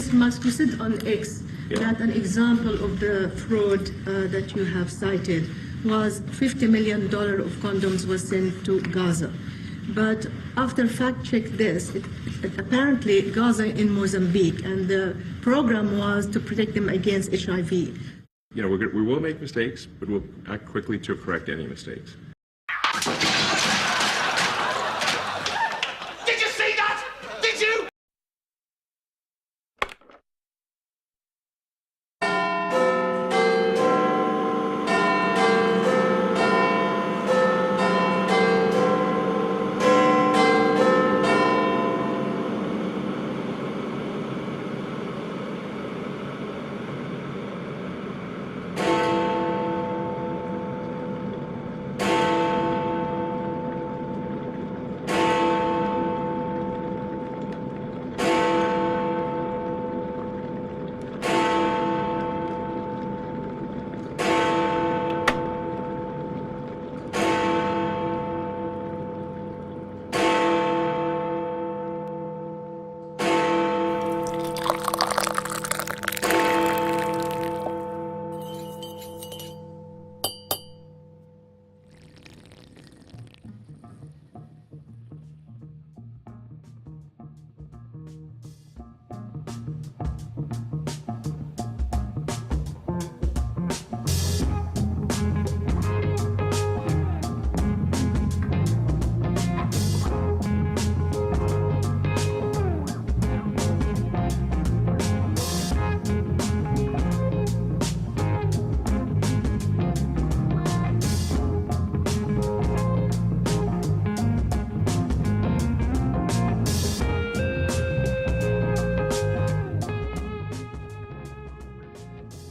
Mr. Musk, you said on X that an example of the fraud that you have cited was $50 million of condoms was sent to Gaza. But after fact-check this, apparently Gaza in Mozambique, and the program was to protect them against HIV. You know, we will make mistakes, but we'll act quickly to correct any mistakes. Did you see that? Did you?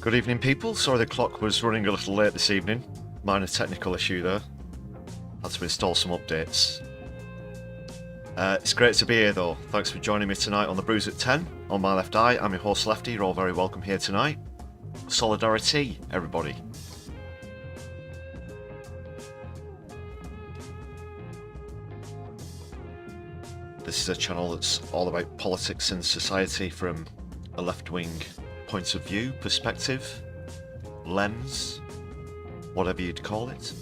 Good evening, people. Sorry the clock was running a little late this evening. Minor technical issue there. Had to install some updates. It's great to be here though. Thanks for joining me tonight on the Brews at 10. On my left eye, I'm your host Lefty. You're all very welcome here tonight. Solidari-Tea, everybody. This is a channel that's all about politics and society from a left-wing point of view, perspective, lens, whatever you'd call it.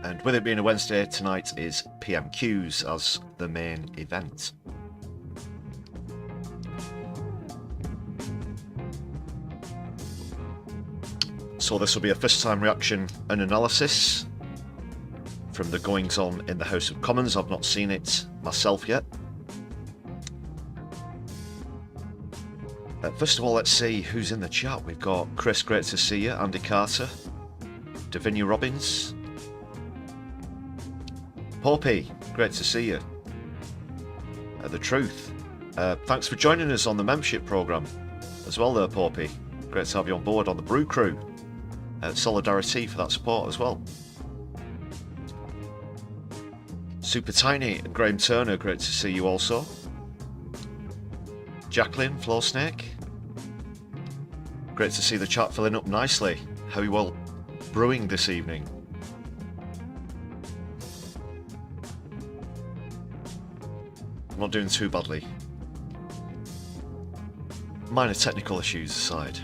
And with it being a Wednesday, tonight is PMQs as the main event. So this will be a first time reaction and analysis from the goings on in the House of Commons. I've not seen it myself yet. First of all, let's see who's in the chat. We've got Chris, great to see you. Andy Carter, Davinia Robbins, Poppy, great to see you. The Truth, thanks for joining us on the membership program as well there, Poppy. Great to have you on board on the Brew Crew. Solidari-Tea for that support as well. Super Tiny and Graham Turner, great to see you also. Jacqueline, Floor Snake, great to see the chat filling up nicely. How are you all brewing this evening? I'm not doing too badly. Minor technical issues aside.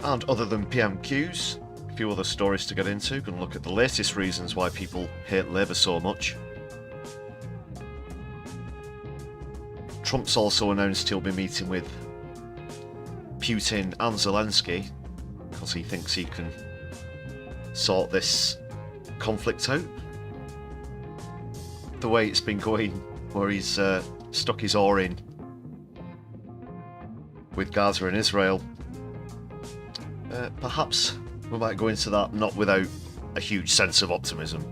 And other than PMQs, a few other stories to get into. Going to look at the latest reasons why people hate Labour so much. Trump's also announced he'll be meeting with Putin and Zelensky because he thinks he can sort this conflict out. The way it's been going, where he's stuck his oar in with Gaza and Israel. Perhaps we might go into that not without a huge sense of optimism.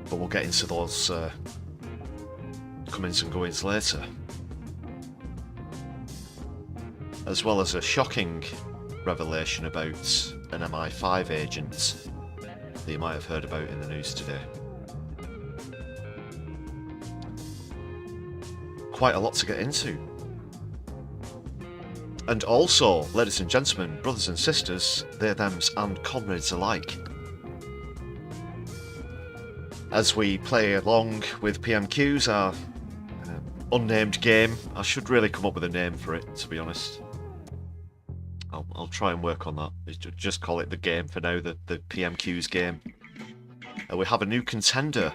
But we'll get into those comings and goings later. As well as a shocking revelation about an MI5 agent that you might have heard about in the news today. Quite a lot to get into. And also, ladies and gentlemen, brothers and sisters, they, thems and comrades alike, as we play along with PMQs, our unnamed game. I should really come up with a name for it, to be honest. I'll try and work on that. Just call it the game for now, the PMQ's game. We have a new contender.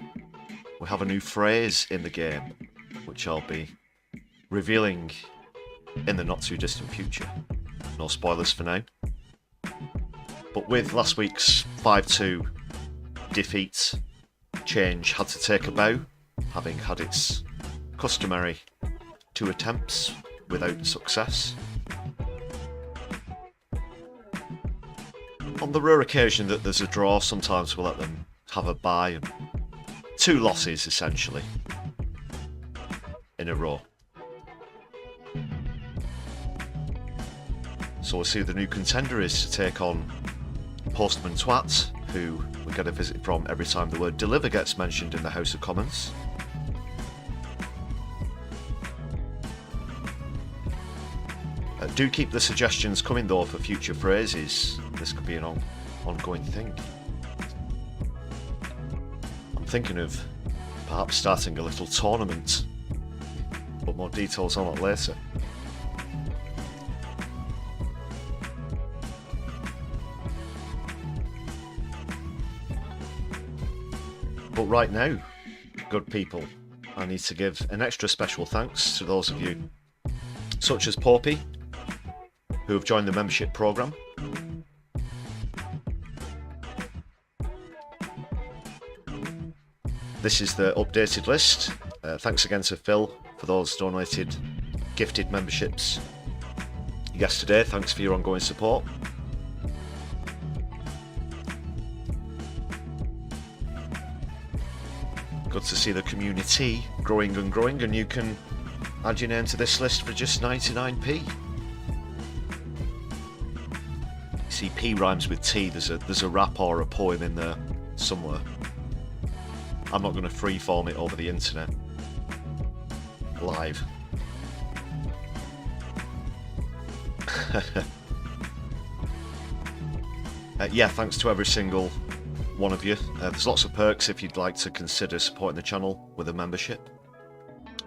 We have a new phrase in the game, which I'll be revealing in the not too distant future. No spoilers for now. But with last week's 5-2 defeat, change had to take a bow, having had its customary 2 attempts without success. On the rare occasion that there's a draw, sometimes we'll let them have a bye, and 2 losses essentially in a row. So we'll see who the new contender is to take on Postman Twat, who we get a visit from every time the word deliver gets mentioned in the House of Commons. Do keep the suggestions coming though for future phrases. This could be an ongoing thing. I'm thinking of perhaps starting a little tournament, but more details on that later. But right now, good people, I need to give an extra special thanks to those of you, such as Poppy, who have joined the membership programme. This is the updated list. Thanks again to Phil for those donated gifted memberships yesterday. Thanks for your ongoing support. Good to see the community growing and growing, and you can add your name to this list for just 99p. You see, P rhymes with T. There's a rap or a poem in there somewhere. I'm not going to freeform it over the internet live. Yeah, thanks to every single one of you. There's lots of perks if you'd like to consider supporting the channel with a membership.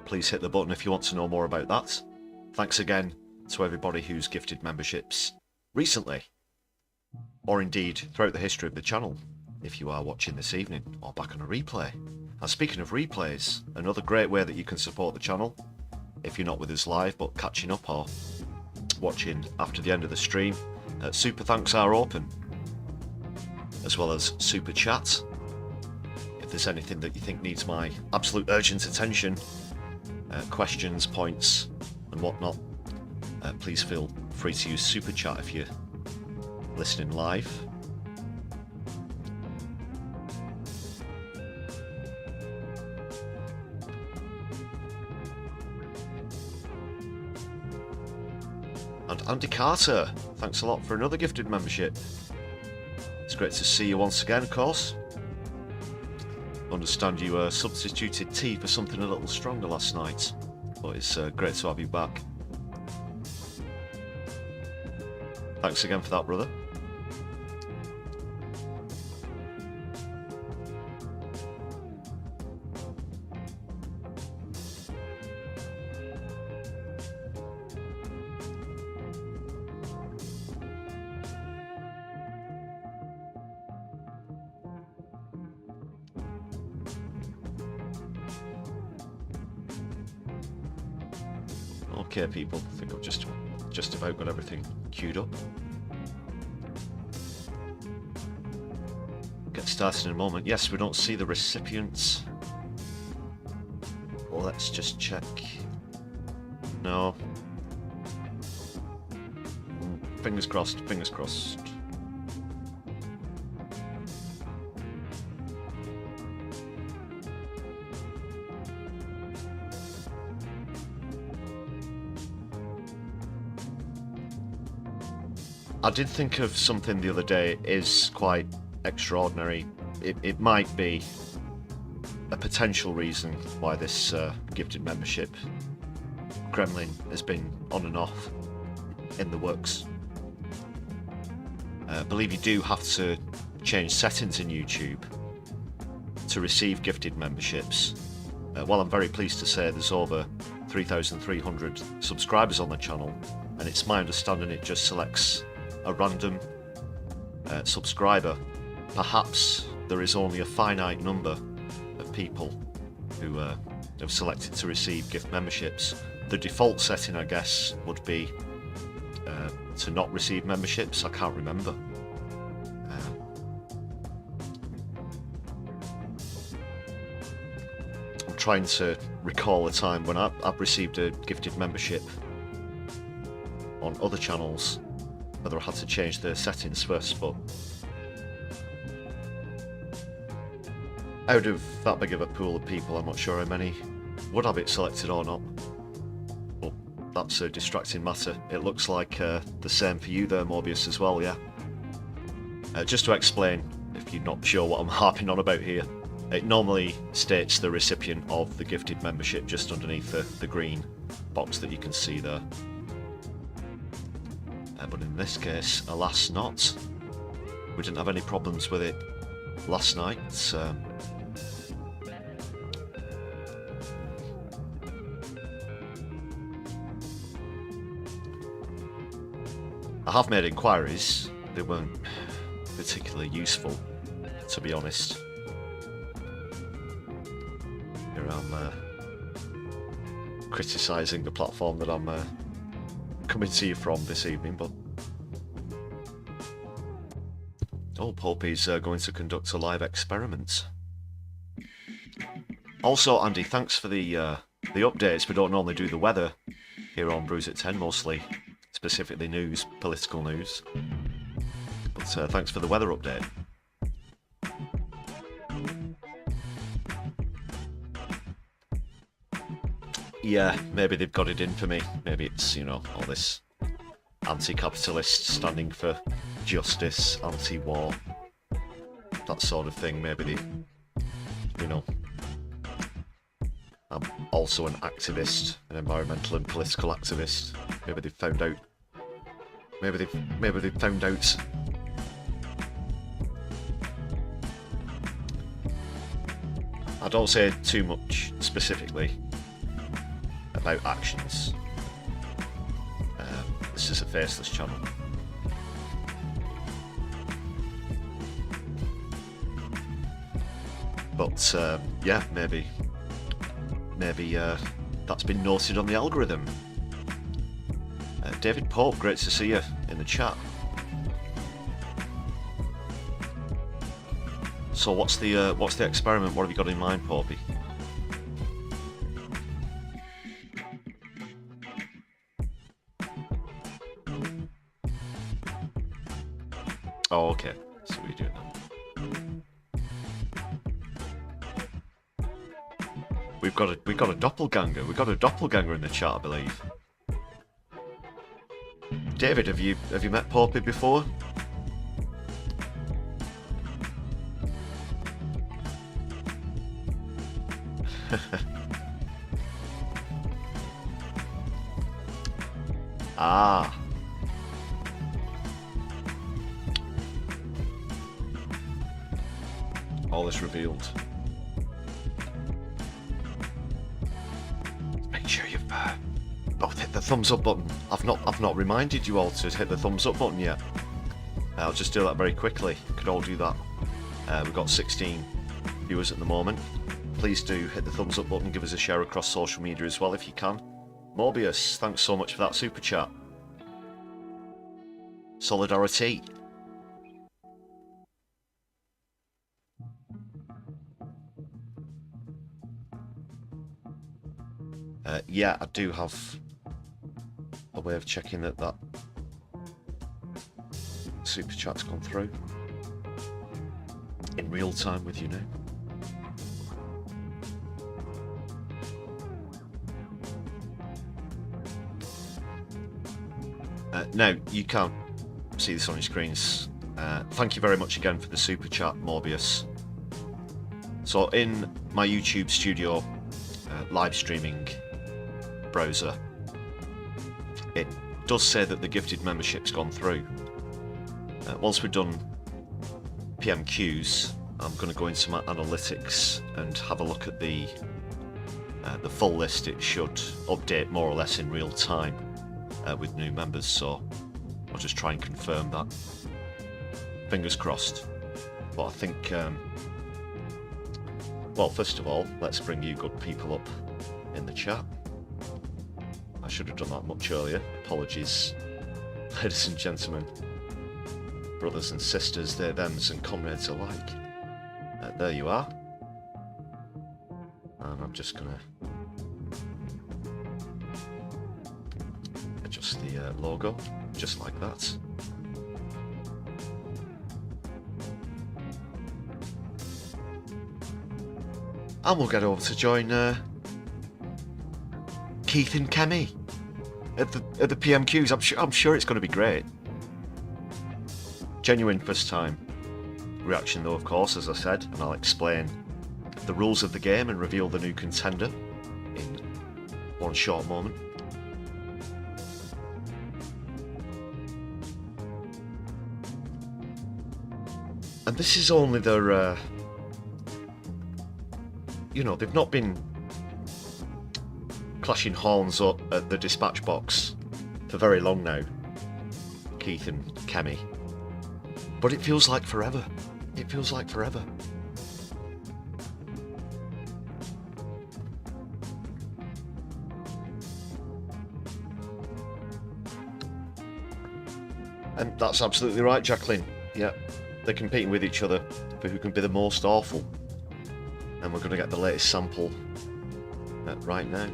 Please hit the button if you want to know more about that. Thanks again to everybody who's gifted memberships recently, or indeed throughout the history of the channel, if you are watching this evening or back on a replay. And speaking of replays, another great way that you can support the channel, if you're not with us live but catching up or watching after the end of the stream, super thanks are open, as well as super chat. If there's anything that you think needs my absolute urgent attention, questions, points and whatnot, please feel free to use super chat if you're listening live. And Andy Carter, thanks a lot for another gifted membership. It's great to see you once again, of course. Understand you substituted tea for something a little stronger last night, but it's great to have you back. Thanks again for that, brother. Okay, people, I think I've just about got everything queued up. Get started in a moment. Yes, we don't see the recipients. Well, let's just check. No. Fingers crossed, fingers crossed. I did think of something the other day. It is quite extraordinary. It might be a potential reason why this gifted membership gremlin has been on and off in the works. I believe you do have to change settings in YouTube to receive gifted memberships. While I'm very pleased to say there's over 3,300 subscribers on the channel, and it's my understanding it just selects a random subscriber. Perhaps there is only a finite number of people who have selected to receive gift memberships. The default setting, I guess, would be to not receive memberships. I can't remember. I'm trying to recall a time when I've received a gifted membership on other channels, whether I had to change the settings first, but out of that big of a pool of people, I'm not sure how many would have it selected or not. But that's a distracting matter. It looks like the same for you there, Morbius, as well, yeah? Just to explain, if you're not sure what I'm harping on about here, it normally states the recipient of the gifted membership just underneath the green box that you can see there. But in this case, alas not. We didn't have any problems with it last night. I have made inquiries. They weren't particularly useful, to be honest. Here I'm criticising the platform that I'm coming to you from this evening, but Pulpy's going to conduct a live experiment. Also, Andy, thanks for the updates. We don't normally do the weather here on Brews at 10, mostly specifically news, political news. But thanks for the weather update. Yeah, maybe they've got it in for me. Maybe it's, you know, all this anti-capitalist standing for justice, anti-war, that sort of thing. Maybe they, you know, I'm also an activist, an environmental and political activist. Maybe they've found out. Maybe they've found out. I don't say too much specifically about actions. This is a faceless channel. But yeah, maybe that's been noted on the algorithm. David Pope, great to see you in the chat. So what's the experiment? What have you got in mind, Popey? Oh, okay. So what are you doing now? We've got a doppelganger. We've got a doppelganger in the chat, I believe. David, have you met Popey before? Ah. All is revealed. Make sure you've both hit the thumbs up button. I've not reminded you all to hit the thumbs up button yet. I'll just do that very quickly. Could all do that. We've got 16 viewers at the moment. Please do hit the thumbs up button. Give us a share across social media as well if you can. Morbius, thanks so much for that super chat. Solidari-Tea. Yeah, I do have a way of checking that super chat's gone through in real time with you now. Now, you can't see this on your screens. Thank you very much again for the super chat, Morbius. So in my YouTube studio live streaming browser, it does say that the gifted membership's gone through. Once we're done PMQs, I'm going to go into my analytics and have a look at the full list. It should update more or less in real time with new members, so I'll just try and confirm that. Fingers crossed. But I think, well, first of all, let's bring you good people up in the chat. I should have done that much earlier. Apologies, ladies and gentlemen, brothers and sisters, their thems and comrades alike. There you are. And I'm just gonna adjust the logo, just like that. And we'll get over to join Keith and Kemi at the PMQs. I'm sure it's going to be great. Genuine first time reaction though, of course, as I said, and I'll explain the rules of the game and reveal the new contender in one short moment. And this is only their you know, they've not been clashing horns up at the dispatch box for very long now, Keith and Kemi. But it feels like forever. It feels like forever. And that's absolutely right, Jacqueline. Yeah, they're competing with each other for who can be the most awful. And we're going to get the latest sample right now.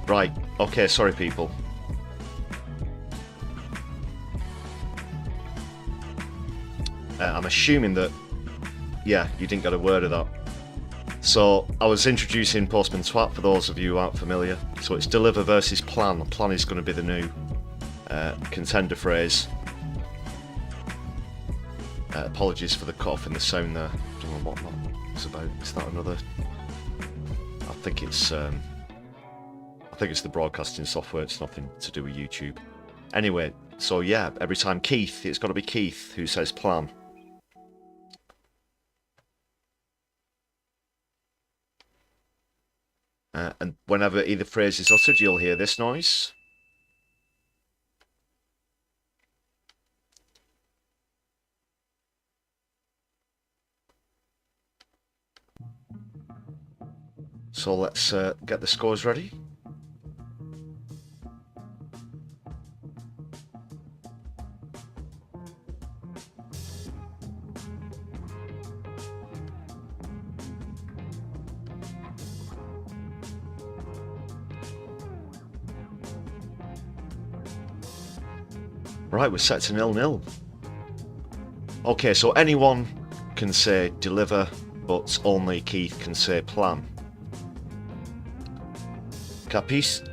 Right, okay, sorry people. I'm assuming that, yeah, you didn't get a word of that. So, I was introducing Postman Twat for those of you who aren't familiar. So it's deliver versus plan. Plan is going to be the new contender phrase. Apologies for the cut off in the sound there. I don't know what that was about. Is that another... I think it's the broadcasting software. It's nothing to do with YouTube. Anyway, so yeah, every time Keith, it's got to be Keith who says plan. And whenever either phrase is uttered, you'll hear this noise. So let's get the scores ready. Right, we're set to 0-0. Okay, so anyone can say deliver, but only Keith can say plan. Capis?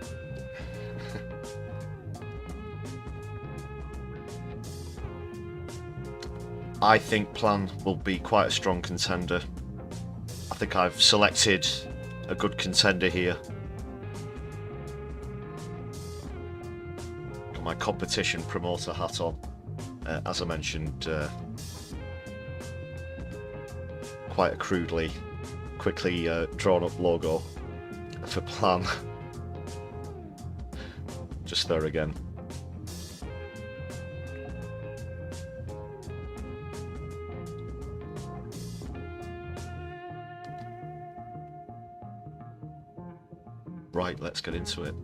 I think plan will be quite a strong contender. I think I've selected a good contender here. Got my competition promoter hat on. As I mentioned, quite a crudely, quickly drawn up logo for plan. Just there again. Right, let's get into it.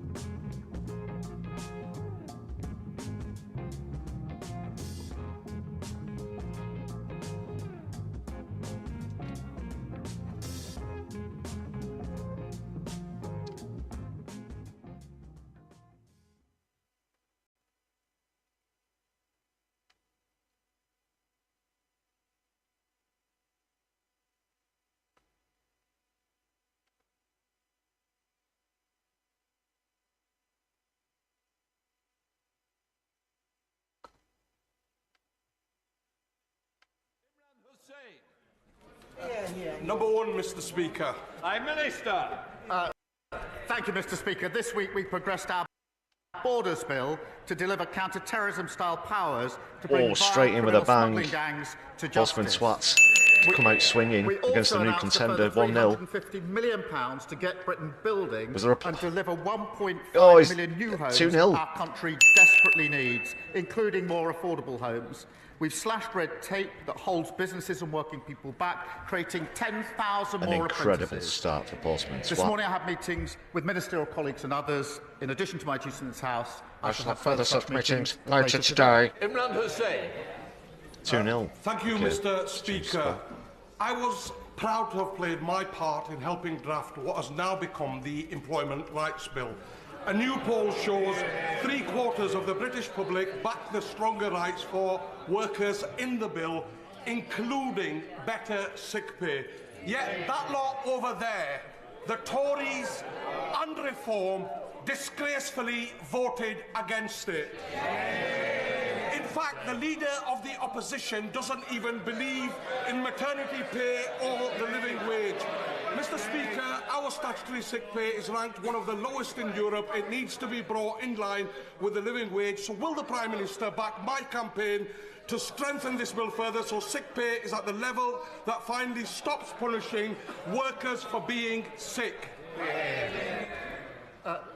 Number one, Mr. Speaker. Prime Minister. Thank you, Mr. Speaker. This week we progressed our Borders Bill to deliver counter-terrorism-style powers to bring straight in with a bang. gangs to Postman justice. Twats come out swinging against the new contender 1-0. £350 million to get Britain building Was there and deliver 1.5 Oh, million new homes 2-0. our country desperately needs, including more affordable homes. We've slashed red tape that holds businesses and working people back, creating 10,000 An more incredible apprentices. start for Postman This Twat. morning I had meetings with ministerial colleagues and others. In addition to my duties in this House, I shall have further such meetings later today. Imran Hussain. 2-0. Thank you, Okay. Mr. Speaker. I was proud to have played my part in helping draft what has now become the Employment Rights Bill. A new poll shows 3/4 of the British public back the stronger rights for workers in the bill, including better sick pay. Yet that lot over there, the Tories and Reform, disgracefully voted against it. In fact, the leader of the opposition doesn't even believe in maternity pay or the living wage. Mr. Speaker, our statutory sick pay is ranked one of the lowest in Europe. It needs to be brought in line with the living wage. So will the Prime Minister back my campaign to strengthen this bill further so sick pay is at the level that finally stops punishing workers for being sick?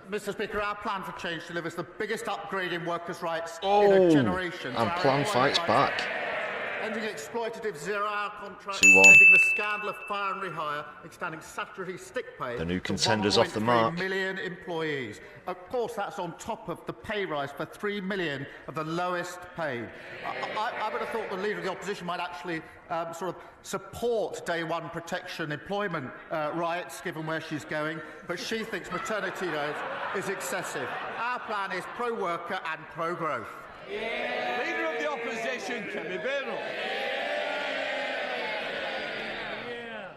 Mr. Speaker, our plan for change delivers the biggest upgrade in workers' rights in a generation. And plan fights back. ending exploitative zero-hour contracts, 2-1. ending the scandal of fire and rehire, extending statutory sick pay. The new to contenders off the mark. 1.3 million employees. Of course, that's on top of the pay rise for 3 million of the lowest paid. I would have thought the Leader of the Opposition might actually sort of support day one protection employment rights, given where she's going, but she thinks maternity leave is excessive. Our plan is pro-worker and pro-growth. Leader of the Opposition, Kemi Beno.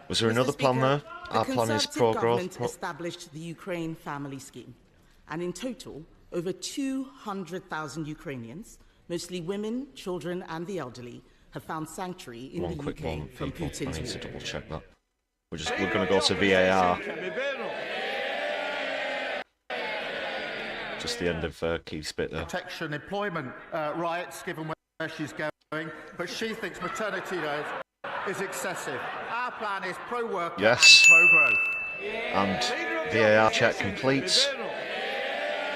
Was there another plan there? Our plan is pro-growth. The Conservative government established the Ukraine Family Scheme, and in total, over 200,000 Ukrainians, mostly women, children and the elderly, have found sanctuary in the UK from Putin's war. I need to double check that. We're going to go to VAR. Just the end of Keith's bit there. Protection employment rights, given where she's going, but she thinks maternity leave is excessive. Our plan is pro-worker and pro-growth. And VAR check completes.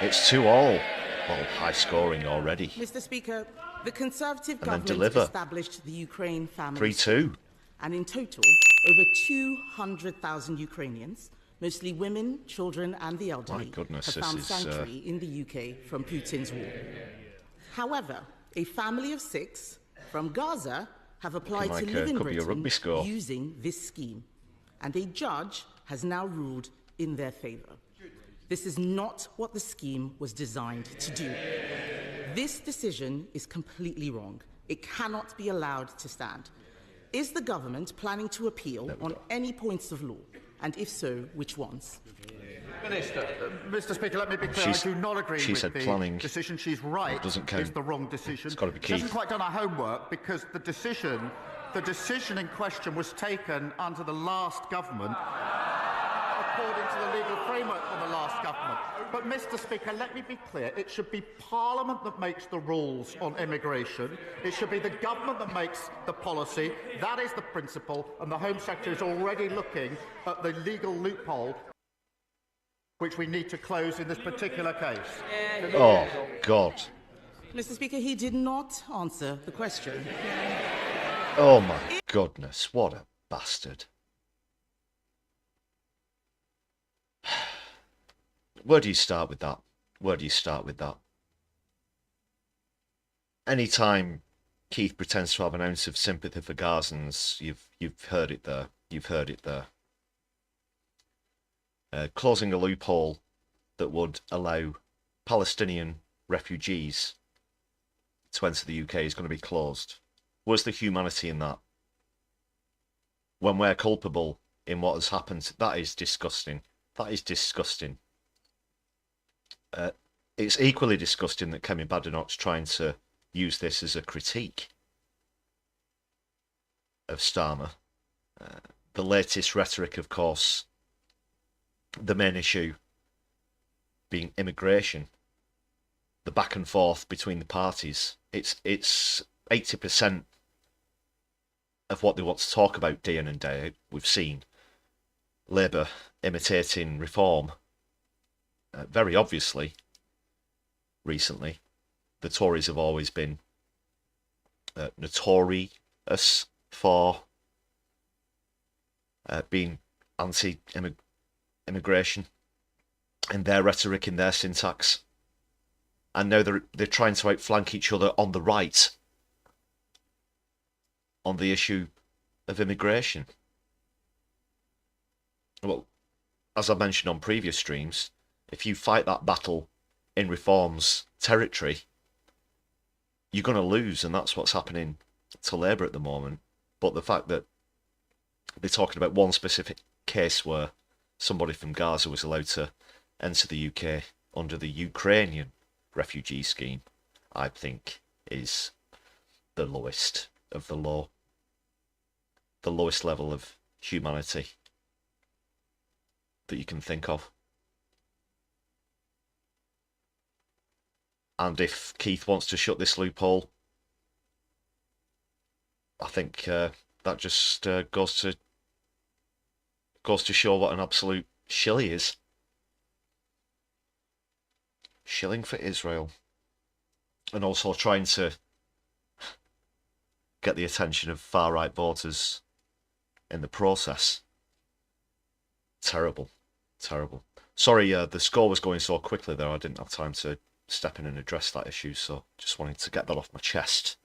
It's 2-2. Well, high scoring already. Mr. Speaker, the Conservative government established the Ukraine Family 3-2. And in total, over 200,000 Ukrainians, mostly women, children and the elderly, have found sanctuary in the UK from Putin's war. However, a family of 6 from Gaza have applied to live in Britain using this scheme, and a judge has now ruled in their favour. This is not what the scheme was designed to do. This decision is completely wrong. It cannot be allowed to stand. Is the government planning to appeal on any points of law? And if so, which ones? Minister, Mr. Speaker, let me be clear. I do not agree with the decision. She's right. It's the wrong decision. It's got to be Keith. She hasn't quite done our homework because the decision in question was taken under the last government, according to the legal framework from the last government. But, Mr. Speaker, let me be clear. It should be Parliament that makes the rules on immigration. It should be the government that makes the policy. That is the principle, and the Home Secretary is already looking at the legal loophole which we need to close in this particular case. Oh, God. Mr. Speaker, he did not answer the question. Oh, my goodness. What a bastard. Where do you start with that? Where do you start with that? Anytime Keith pretends to have an ounce of sympathy for Gazans, you've heard it there. You've heard it there. Closing a loophole that would allow Palestinian refugees to enter the UK is going to be closed. Where's the humanity in that? When we're culpable in what has happened, that is disgusting. That is disgusting. It's equally disgusting that Kemi Badenoch's trying to use this as a critique of Starmer. The latest rhetoric, of course, the main issue being immigration, the back and forth between the parties. It's 80% of what they want to talk about day in and day out. We've seen Labour imitating Reform very obviously recently. The Tories have always been notorious for being anti-immigration in their rhetoric, in their syntax. And now they're trying to outflank each other on the right on the issue of immigration. Well, as I mentioned on previous streams, if you fight that battle in Reform's territory, you're going to lose, and that's what's happening to Labour at the moment. But the fact that they're talking about one specific case where somebody from Gaza was allowed to enter the UK under the Ukrainian refugee scheme, I think is the lowest of the low. The lowest level of humanity that you can think of. And if Keith wants to shut this loophole, I think that just goes to show what an absolute shill he is. Shilling for Israel. And also trying to get the attention of far-right voters in the process. Terrible. Terrible. Sorry, the score was going so quickly there, I didn't have time to step in and address that issue, so just wanted to get that off my chest.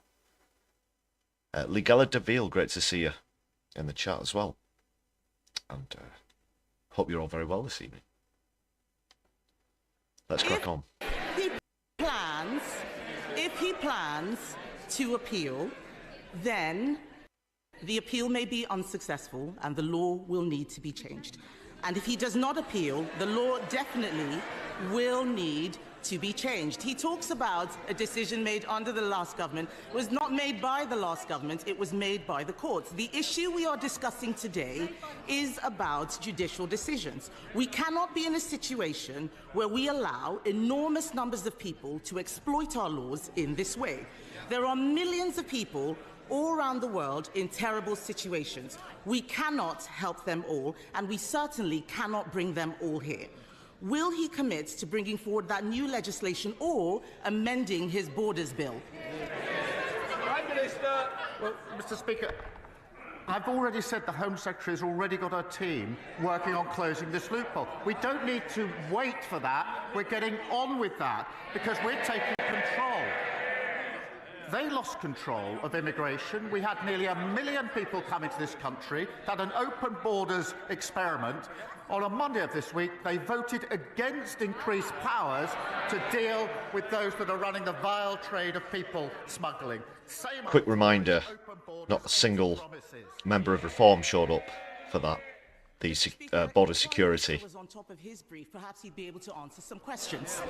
Ligella Deville, great to see you in the chat as well. And hope you're all very well this evening. Let's crack on. If he plans to appeal, then the appeal may be unsuccessful and the law will need to be changed. And if he does not appeal, the law definitely will need to be changed. He talks about a decision made under the last government. It was not made by the last government, it was made by the courts. The issue we are discussing today is about judicial decisions. We cannot be in a situation where we allow enormous numbers of people to exploit our laws in this way. There are millions of people all around the world in terrible situations. We cannot help them all, and we certainly cannot bring them all here. Will he commit to bringing forward that new legislation or amending his borders bill? Prime Minister. Well, Mr. Speaker, I've already said the Home Secretary has already got a team working on closing this loophole. We don't need to wait for that. We're getting on with that because we're taking control. They lost control of immigration. We had nearly 1 million people come into this country, had an open borders experiment. On a Monday of this week, they voted against increased powers to deal with those that are running the vile trade of people smuggling. Quick reminder, not a single member of Reform showed up for that. The border security. Was on top of his brief, perhaps he'd be able to answer some questions.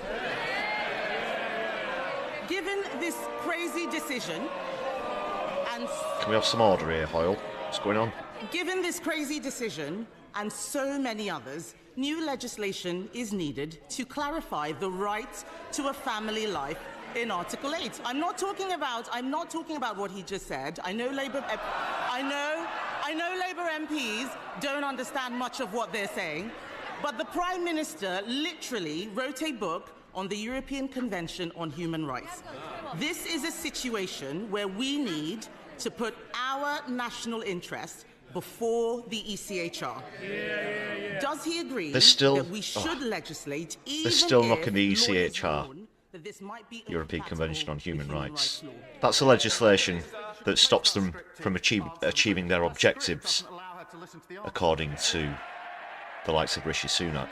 Given this crazy decision, and can we have some order here, Hoyle? What's going on? Given this crazy decision and so many others, new legislation is needed to clarify the right to a family life in Article 8. I'm not talking about what he just said. I know Labour MPs don't understand much of what they're saying, but the Prime Minister literally wrote a book on the European Convention on Human Rights. This is a situation where we need to put our national interest before the ECHR. Does he agree that we should legislate even they're still if knocking the ECHR, European Convention on Human Rights. That's the legislation that stops them from achieving their objectives, according to the likes of Rishi Sunak.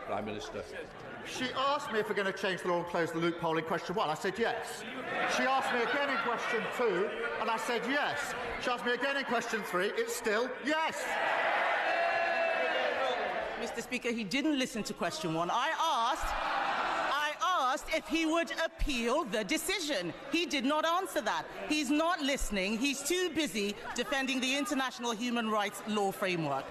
Prime Minister. She asked me if we're going to change the law and close the loophole in question 1. I said yes. She asked me again in question 2, and I said yes. She asked me again in question 3. It's still yes. Mr. Speaker, he didn't listen to question 1. I asked if he would appeal the decision. He did not answer that. He's not listening. He's too busy defending the international human rights law framework.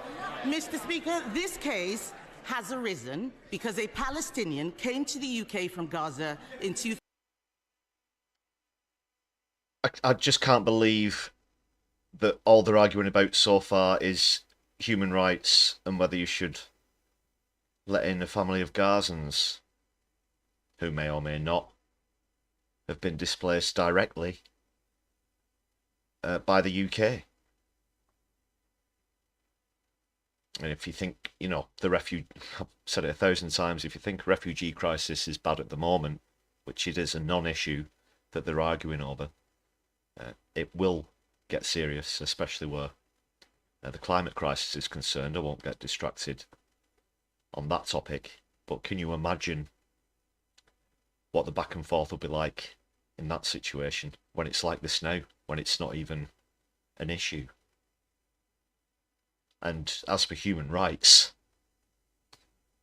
Mr. Speaker, this case has arisen because a Palestinian came to the UK from Gaza in 2000. I just can't believe that all they're arguing about so far is human rights and whether you should let in a family of Gazans who may or may not have been displaced directly by the UK. And if you think, I've said it 1,000 times, if you think refugee crisis is bad at the moment, which it is a non-issue that they're arguing over, it will get serious, especially where the climate crisis is concerned. I won't get distracted on that topic, but can you imagine what the back and forth will be like in that situation when it's like this now, when it's not even an issue? And as for human rights,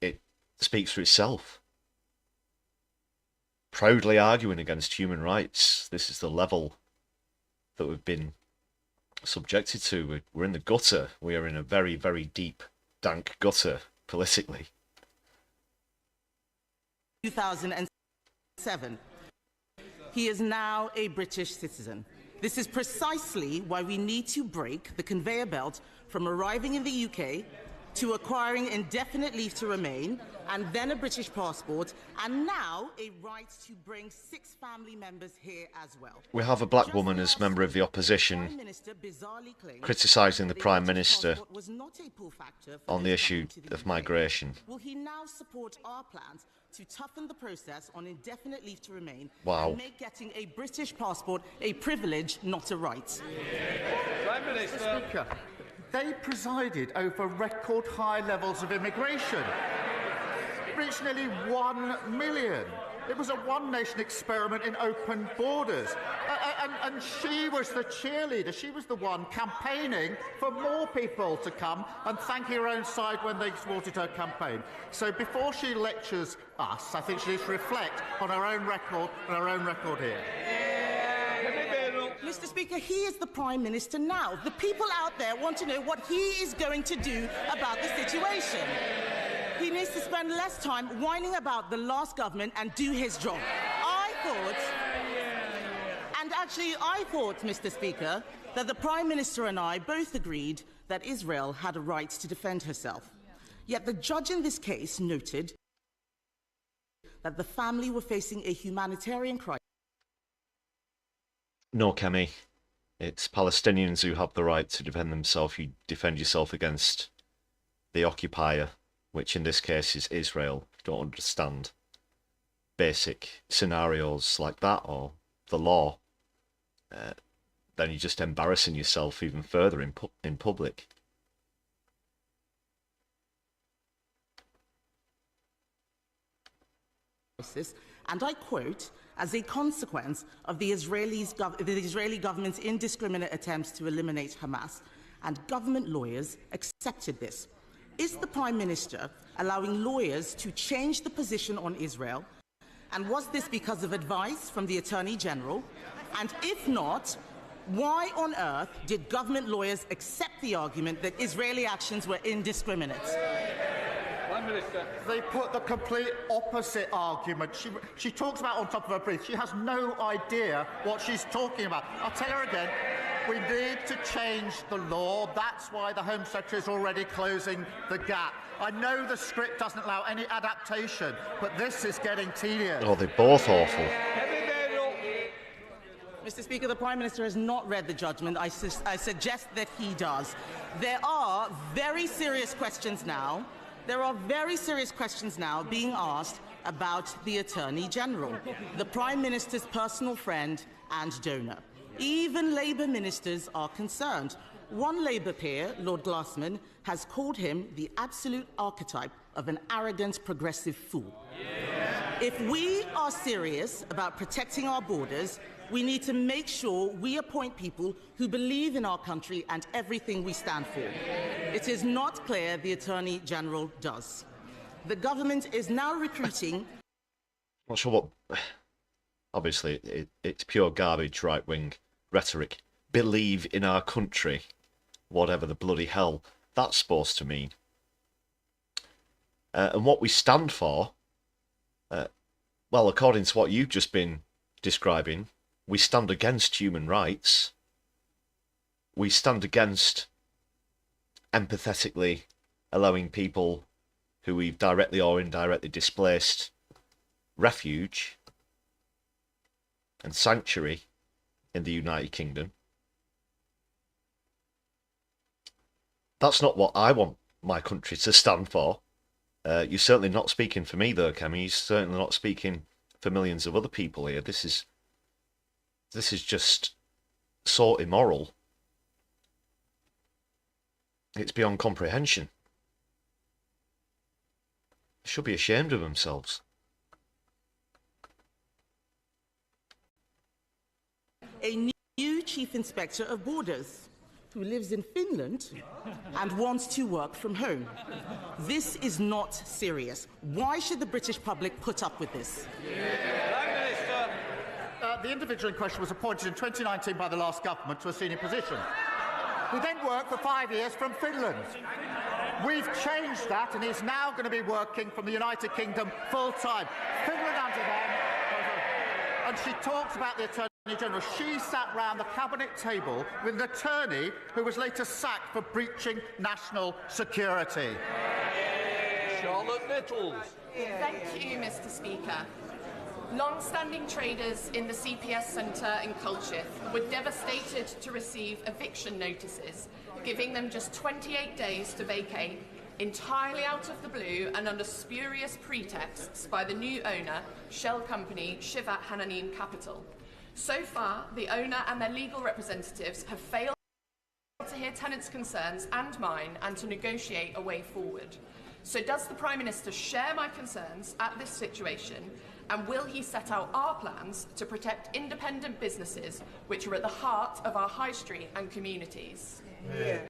it speaks for itself. Proudly arguing against human rights, this is the level that we've been subjected to. We're in the gutter. We are in a very, very deep, dank gutter politically. 2007. He is now a British citizen. This is precisely why we need to break the conveyor belt from arriving in the UK to acquiring indefinite leave to remain, and then a British passport, and now a right to bring 6 family members here as well. We have a black woman as member of the opposition criticising the Prime Minister on the issue of migration. Will he now support our plans to toughen the process on indefinite leave to remain and make getting a British passport a privilege, not a right? Prime Minister. Speaker, they presided over record high levels of immigration. It reached nearly 1 million. It was a one-nation experiment in open borders. And she was the cheerleader. She was the one campaigning for more people to come and thanking her own side when they thwarted her campaign. So before she lectures us, I think she needs to reflect on her own record and her own record here. Mr. Speaker, he is the Prime Minister now. The people out there want to know what he is going to do about the situation. He needs to spend less time whining about the last government and do his job. I thought, Mr. Speaker, that the Prime Minister and I both agreed that Israel had a right to defend herself. Yet the judge in this case noted that the family were facing a humanitarian crisis. No, Kemi. It's Palestinians who have the right to defend themselves. You defend yourself against the occupier, which in this case is Israel. Don't understand basic scenarios like that or the law. Then you're just embarrassing yourself even further in public. And I quote, as a consequence of the Israeli government's indiscriminate attempts to eliminate Hamas, and government lawyers accepted this. Is the Prime Minister allowing lawyers to change the position on Israel? And was this because of advice from the Attorney General? And if not, why on earth did government lawyers accept the argument that Israeli actions were indiscriminate? They put the complete opposite argument. She talks about on top of her breath. She has no idea what she's talking about. I'll tell her again. We need to change the law. That's why the Home Secretary is already closing the gap. I know the script doesn't allow any adaptation, but this is getting tedious. Oh, they're both awful. Mr. Speaker, the Prime Minister has not read the judgment. I suggest that he does. There are very serious questions now. There are very serious questions now being asked about the Attorney General, the Prime Minister's personal friend and donor. Even Labour ministers are concerned. One Labour peer, Lord Glassman, has called him the absolute archetype of an arrogant progressive fool. If we are serious about protecting our borders, we need to make sure we appoint people who believe in our country and everything we stand for. It is not clear the Attorney General does. The government is now recruiting... Not sure what... Obviously, it's pure garbage right-wing rhetoric. Believe in our country, whatever the bloody hell that's supposed to mean. And what we stand for, well, according to what you've just been describing, we stand against human rights. We stand against empathetically allowing people who we've directly or indirectly displaced refuge and sanctuary in the United Kingdom. That's not what I want my country to stand for. You're certainly not speaking for me, though, Kemi. You're certainly not speaking for millions of other people here. This is just so immoral. It's beyond comprehension. They should be ashamed of themselves. A new Chief Inspector of Borders who lives in Finland and wants to work from home. This is not serious. Why should the British public put up with this? The individual in question was appointed in 2019 by the last government to a senior position. He then worked for 5 years from Finland. We've changed that, and he's now going to be working from the United Kingdom full-time. Finland under them. And she talks about the Attorney General, she sat round the cabinet table with an attorney who was later sacked for breaching national security. Charlotte Littles. Thank you, Mr. Speaker. Long-standing traders in the CPS Centre in Colchith were devastated to receive eviction notices, giving them just 28 days to vacate, entirely out of the blue and under spurious pretexts by the new owner, shell company Shivat Hananim Capital. So far, the owner and their legal representatives have failed to hear tenants' concerns and mine and to negotiate a way forward. So does the Prime Minister share my concerns at this situation, and will he set out our plans to protect independent businesses which are at the heart of our high street and communities? Yeah.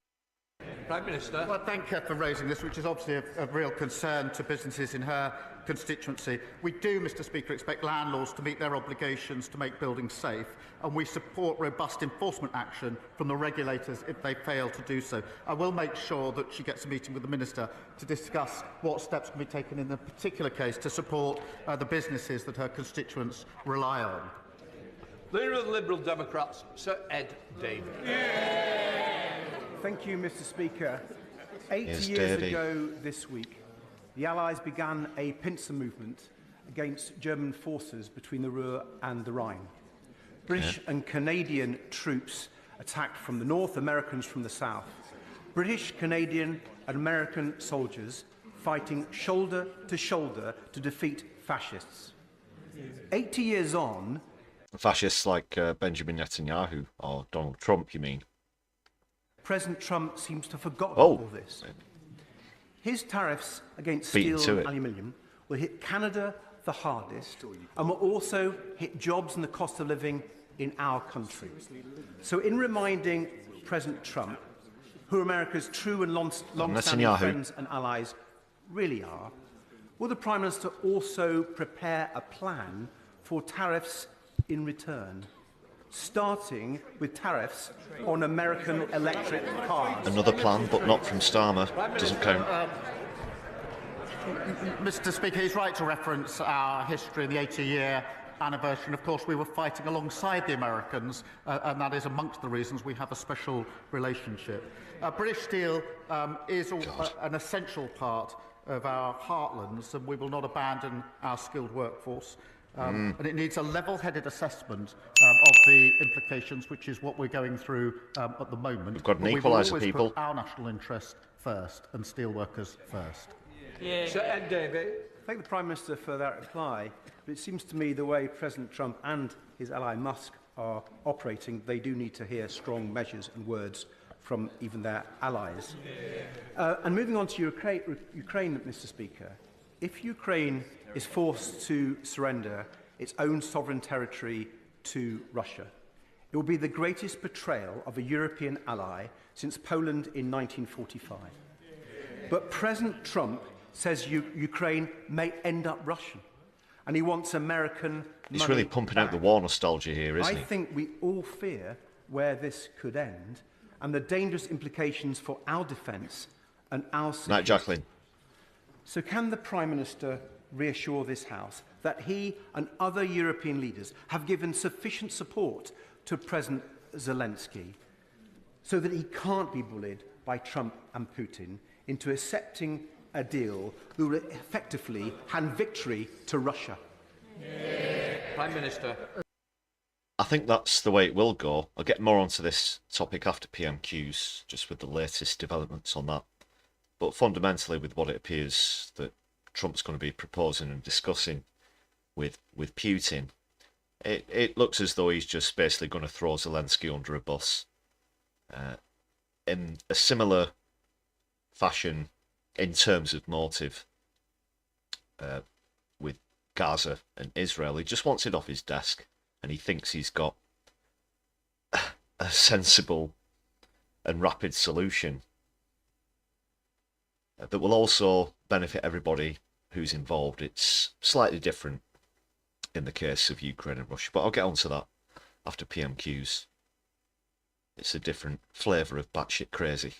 Prime Minister. Well, thank you for raising this, which is obviously of real concern to businesses in her constituency. We do, Mr. Speaker, expect landlords to meet their obligations to make buildings safe, and we support robust enforcement action from the regulators if they fail to do so. I will make sure that she gets a meeting with the Minister to discuss what steps can be taken in the particular case to support the businesses that her constituents rely on. Leader of the Liberal Democrats, Sir Ed Davey. Thank you, Mr. Speaker. 80 years ago this week, the Allies began a pincer movement against German forces between the Ruhr and the Rhine. British and Canadian troops attacked from the north, Americans from the south. British, Canadian and American soldiers fighting shoulder to defeat fascists. 80 years on... Fascists like Benjamin Netanyahu or Donald Trump, you mean? President Trump seems to have forgotten all this. His tariffs against steel and aluminium will hit Canada the hardest and will also hit jobs and the cost of living in our country. So in reminding President Trump, who America's true and long-standing friends and allies really are, will the Prime Minister also prepare a plan for tariffs in return, starting with tariffs on American electric cars? Another plan, but not from Starmer. Doesn't count. Mr. Speaker, he's right to reference our history, the 80-year anniversary. And of course, we were fighting alongside the Americans, and that is amongst the reasons we have a special relationship. British steel is an essential part of our heartlands, and we will not abandon our skilled workforce. And it needs a level-headed assessment of the implications, which is what we're going through at the moment. We've got an equaliser, people. Put our national interest first and steelworkers first. Yeah. Sir Ed Davey. Thank the Prime Minister for that reply. But it seems to me the way President Trump and his ally Musk are operating, they do need to hear strong measures and words from even their allies. And moving on to Ukraine, Mr. Speaker, if Ukraine is forced to surrender its own sovereign territory to Russia, it will be the greatest betrayal of a European ally since Poland in 1945. But President Trump says Ukraine may end up Russian, and he wants American money. He's really pumping out the war nostalgia here, isn't he? I think we all fear where this could end and the dangerous implications for our defence and our security. Night, Jacqueline. So can the Prime Minister reassure this House that he and other European leaders have given sufficient support to President Zelensky so that he can't be bullied by Trump and Putin into accepting a deal that will effectively hand victory to Russia? Prime Minister. I think that's the way it will go. I'll get more onto this topic after PMQs, just with the latest developments on that. But fundamentally, with what it appears that Trump's going to be proposing and discussing with Putin, it looks as though he's just basically going to throw Zelensky under a bus. In a similar fashion, in terms of motive, with Gaza and Israel, he just wants it off his desk, and he thinks he's got a sensible and rapid solution that will also benefit everybody who's involved. It's slightly different in the case of Ukraine and Russia, but I'll get onto that after PMQs. It's a different flavour of batshit crazy.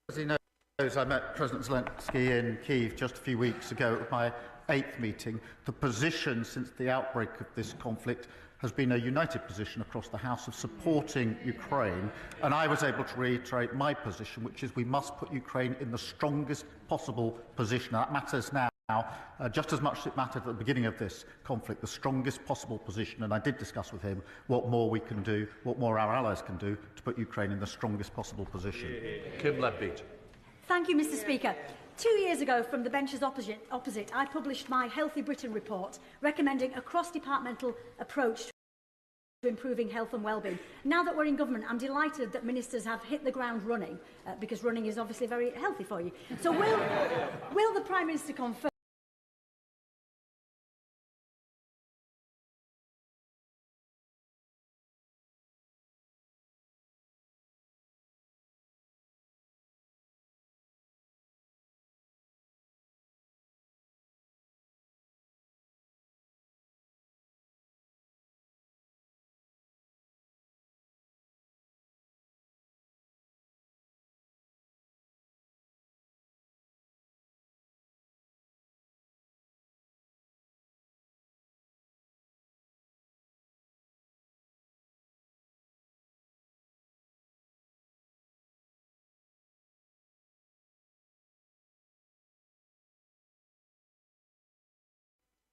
As he knows, I met President Zelensky in Kyiv just a few weeks ago at my 8th meeting. The position since the outbreak of this conflict has been a united position across the House of supporting Ukraine, and I was able to reiterate my position, which is we must put Ukraine in the strongest possible position. That matters now. Just as much as it mattered at the beginning of this conflict, the strongest possible position, and I did discuss with him what more we can do, what more our allies can do to put Ukraine in the strongest possible position. Kim Lefty. Thank you, Mr. Speaker. 2 years ago, from the benches opposite, I published my Healthy Britain report, recommending a cross-departmental approach to improving health and well-being. Now that we're in government, I'm delighted that ministers have hit the ground running, because running is obviously very healthy for you. So will the Prime Minister confirm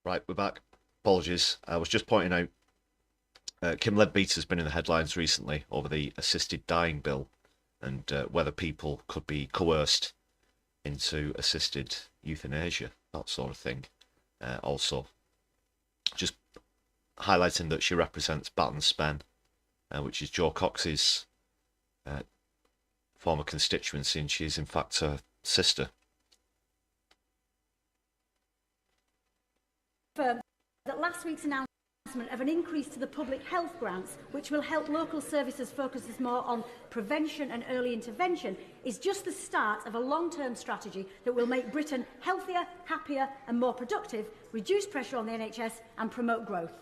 Right, we're back. Apologies. I was just pointing out Kim Leadbeater's been in the headlines recently over the assisted dying bill and whether people could be coerced into assisted euthanasia, that sort of thing. Also, just highlighting that she represents Baton Spen, which is Joe Cox's former constituency, and she's in fact her sister. that last week's announcement of an increase to the public health grants, which will help local services focus more on prevention and early intervention, is just the start of a long-term strategy that will make Britain healthier, happier and more productive, reduce pressure on the NHS and promote growth?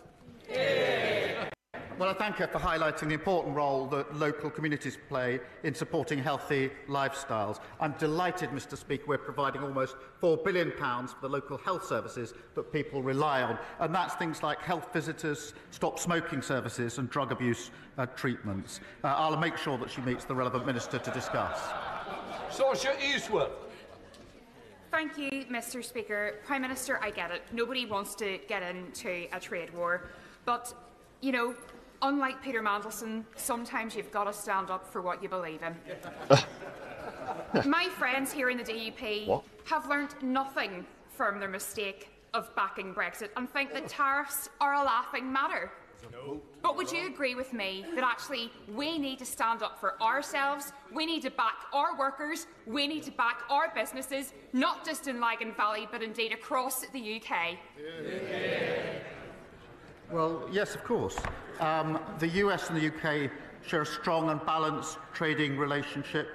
Well, I thank her for highlighting the important role that local communities play in supporting healthy lifestyles. I'm delighted, Mr. Speaker, we're providing almost £4 billion for the local health services that people rely on. And that's things like health visitors, stop smoking services and drug abuse treatments. I'll make sure that she meets the relevant minister to discuss. Saoirse Eastwood. Thank you, Mr. Speaker. Prime Minister, I get it. Nobody wants to get into a trade war. But, you know, unlike Peter Mandelson, sometimes you've got to stand up for what you believe in. My friends here in the DUP have learnt nothing from their mistake of backing Brexit and think that tariffs are a laughing matter. No. But would you agree with me that actually we need to stand up for ourselves, we need to back our workers, we need to back our businesses, not just in Lagan Valley but indeed across the UK? Well, yes, of course. The US and the UK share a strong and balanced trading relationship.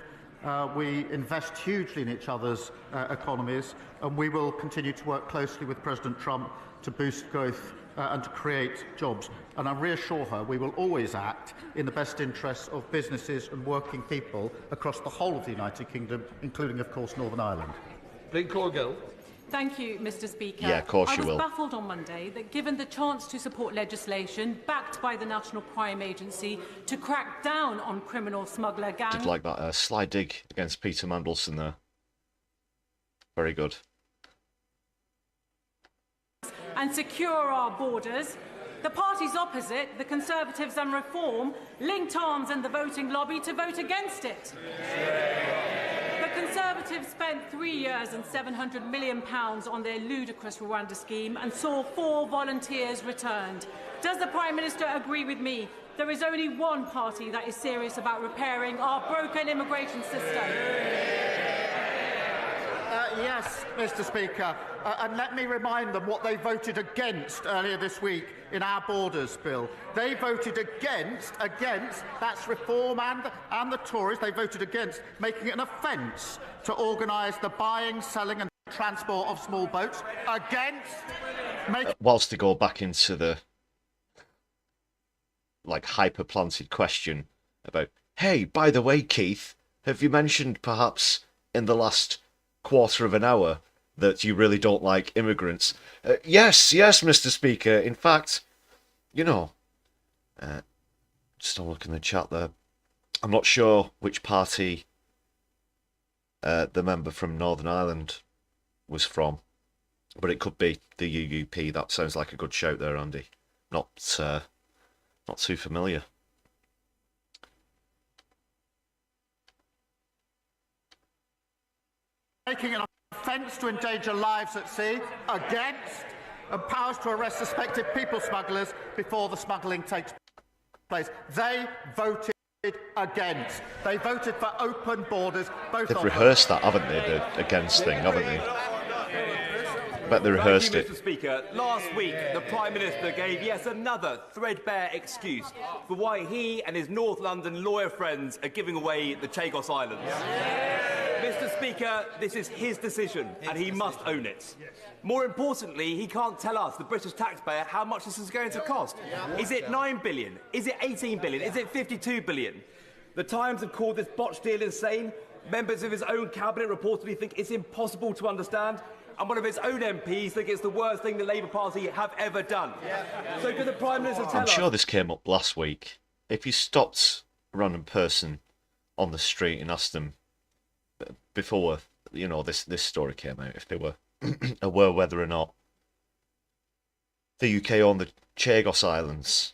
We invest hugely in each other's economies, and we will continue to work closely with President Trump to boost growth and to create jobs. And I reassure her we will always act in the best interests of businesses and working people across the whole of the United Kingdom, including, of course, Northern Ireland. Lynn Corgill. Thank you, Mr. Speaker. Yeah, of course you will. I was baffled on Monday that given the chance to support legislation backed by the National Crime Agency to crack down on criminal smuggler gangs... Did like that sly dig against Peter Mandelson there. Very good. ...and secure our borders, the parties opposite, the Conservatives and Reform, linked arms in the voting lobby to vote against it. The Conservatives spent 3 years and £700 million on their ludicrous Rwanda scheme and saw 4 volunteers returned. Does the Prime Minister agree with me? There is only one party that is serious about repairing our broken immigration system. Yes, Mr. Speaker, and let me remind them what they voted against earlier this week in our Borders Bill. They voted against, that's Reform and the Tories, they voted against making it an offence to organise the buying, selling and transport of small boats, against making... Whilst they go back into the hyper-planted question about, hey, by the way, Keith, have you mentioned perhaps in the last quarter of an hour that you really don't like immigrants? Yes, Mr. Speaker. In fact, you know, Just have a look in the chat there. I'm not sure which party the member from Northern Ireland was from, but it could be the UUP. That sounds like a good shout there, Andy. Not too familiar. Making an offence to endanger lives at sea, against, and powers to arrest suspected people smugglers before the smuggling takes place. They voted against. They voted for open borders. Both They've rehearsed that, haven't they? The against thing, haven't they? I bet they rehearsed Thank you, it. Mr. Speaker. Last week, the Prime Minister gave yet another threadbare excuse for why he and his North London lawyer friends are giving away the Chagos Islands. Mr. Speaker, this is his decision, and he must own it. More importantly, he can't tell us, the British taxpayer, how much this is going to cost. Is it 9 billion? Is it 18 billion? Is it 52 billion? The Times have called this botched deal insane. Members of his own cabinet reportedly think it's impossible to understand. And one of his own MPs think it's the worst thing the Labour Party have ever done. So could the Prime Minister tell us... I'm sure this came up last week. If you stopped a random person on the street and asked them before, you know, this story came out, if they were aware whether or not the UK owned the Chagos Islands,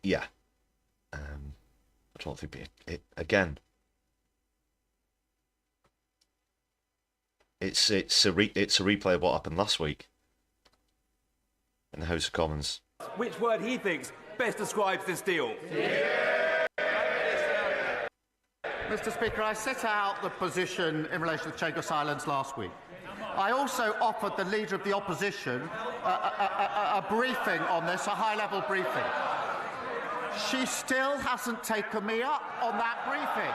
yeah. I don't think it again. It's a replay of what happened last week in the House of Commons. Which word he thinks best describes this deal? Mr. Speaker, I set out the position in relation to the Chagos Islands last week. I also offered the Leader of the Opposition a briefing on this, a high-level briefing. She still hasn't taken me up on that briefing.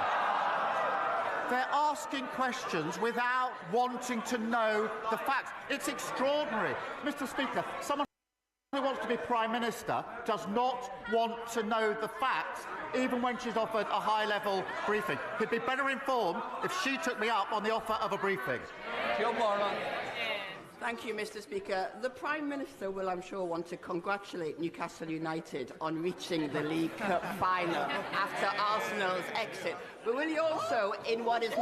They're asking questions without wanting to know the facts. It's extraordinary. Mr. Speaker, someone who wants to be Prime Minister does not want to know the facts, even when she's offered a high-level briefing. He'd be better informed if she took me up on the offer of a briefing. Thank you, Mr. Speaker. The Prime Minister will, I'm sure, want to congratulate Newcastle United on reaching the League Cup final after Arsenal's exit. But will he also, in what is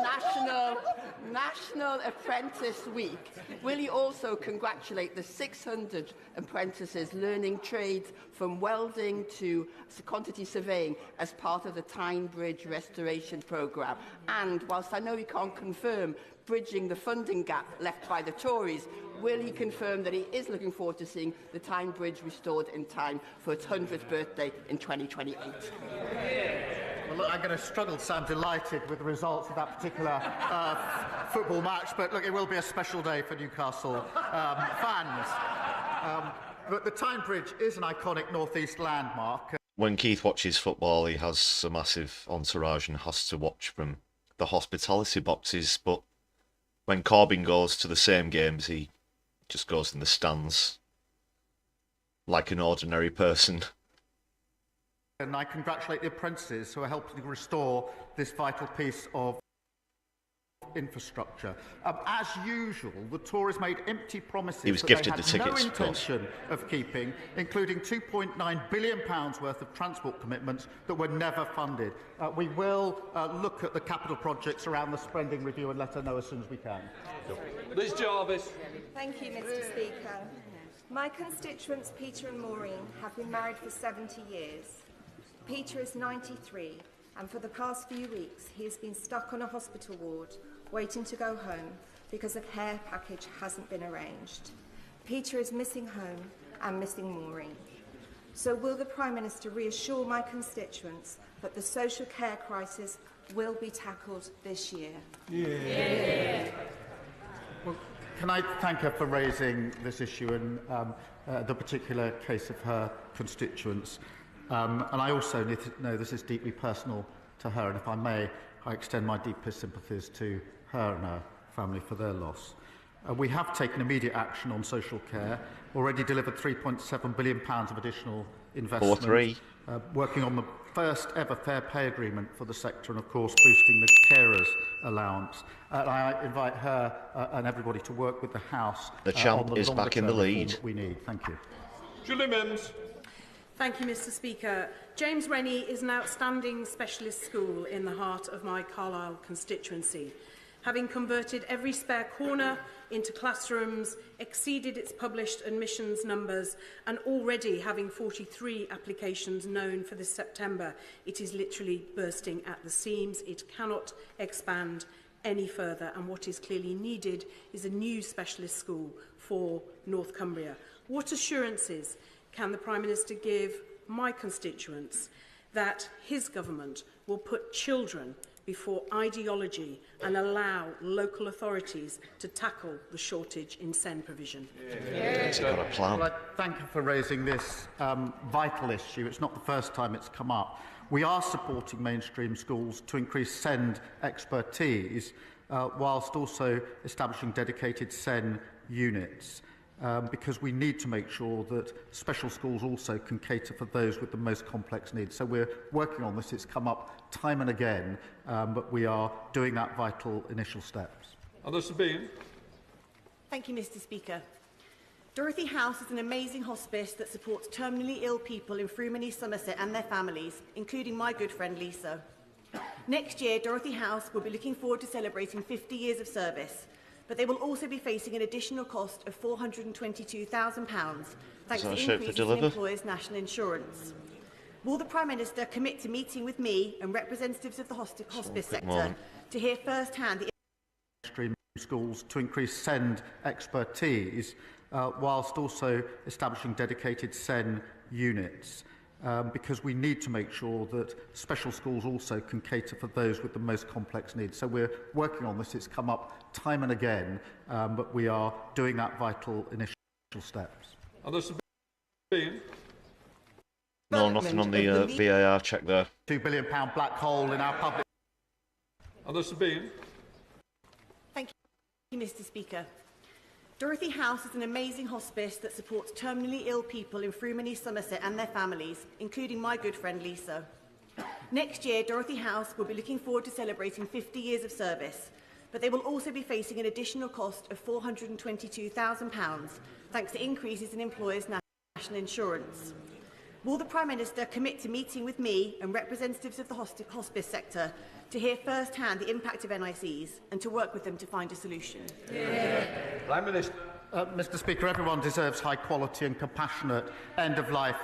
National Apprentice Week, will he also congratulate the 600 apprentices learning trades from welding to quantity surveying as part of the Tyne Bridge restoration programme? And whilst I know he can't confirm bridging the funding gap left by the Tories, will he confirm that he is looking forward to seeing the Tyne Bridge restored in time for its 100th birthday in 2028? Well, look, I'm going to struggle to sound delighted with the results of that particular football match, but look, it will be a special day for Newcastle fans. But the Tyne Bridge is an iconic North East landmark. When Keith watches football, he has a massive entourage and has to watch from the hospitality boxes, but when Corbyn goes to the same games, he just goes in the stands like an ordinary person. And I congratulate the apprentices who are helping to restore this vital piece of infrastructure. As usual, the Tories made empty promises he was that gifted they had the tickets, no intention of keeping, including £2.9 billion worth of transport commitments that were never funded. We will look at the capital projects around the spending review and let her know as soon as we can. Liz Jarvis. Thank you, Mr. Speaker. My constituents, Peter and Maureen, have been married for 70 years. Peter is 93, and for the past few weeks he has been stuck on a hospital ward waiting to go home because a care package hasn't been arranged. Peter is missing home and missing Maureen. So will the Prime Minister reassure my constituents that the social care crisis will be tackled this year? Yeah. Well, can I thank her for raising this issue and the particular case of her constituents? And I also need to know this is deeply personal to her, and if I may, I extend my deepest sympathies to her and her family for their loss. We have taken immediate action on social care, already delivered £3.7 billion of additional investment, working on the first ever fair pay agreement for the sector and, of course, boosting the carers allowance. I invite her and everybody to work with the House. The champ on the is back in the lead. that we need. Thank you. Julie Mims. Thank you, Mr Speaker. James Rennie is an outstanding specialist school in the heart of my Carlisle constituency. Having converted every spare corner into classrooms, exceeded its published admissions numbers, and already having 43 applications known for this September, it is literally bursting at the seams. It cannot expand any further, and what is clearly needed is a new specialist school for North Cumbria. What assurances can the Prime Minister give my constituents that his government will put children before ideology and allow local authorities to tackle the shortage in SEND provision? Well, I thank you for raising this vital issue. It's not the first time it's come up. We are supporting mainstream schools to increase SEND expertise whilst also establishing dedicated SEN units. Because we need to make sure that special schools also can cater for those with the most complex needs. So we're working on this. It's come up time and again, but we are doing that vital initial steps. Thank you, Mr Speaker. Dorothy House is an amazing hospice that supports terminally ill people in Frumeney, Somerset and their families, including my good friend Lisa. Next year, Dorothy House will be looking forward to celebrating 50 years of service, but they will also be facing an additional cost of £422,000 thanks to increases in employers' national insurance. Will the Prime Minister commit to meeting with me and representatives of the hospice sector to hear first-hand the mainstream schools to increase SEND expertise whilst also establishing dedicated SEN units? Because we need to make sure that special schools also can cater for those with the most complex needs. So we're working on this. It's come up time and again, but we are doing that vital initial steps. No, nothing on the VAR check there. £2 billion black hole in our public... Thank you, Mr Speaker. Dorothy House is an amazing hospice that supports terminally ill people in Frumeney, Somerset and their families, including my good friend Lisa. Next year, Dorothy House will be looking forward to celebrating 50 years of service, but they will also be facing an additional cost of £422,000 thanks to increases in employers' national insurance. Will the Prime Minister commit to meeting with me and representatives of the hospice sector to hear first-hand the impact of NICs and to work with them to find a solution? Prime Minister. Mr Speaker, everyone deserves high-quality and compassionate end-of-life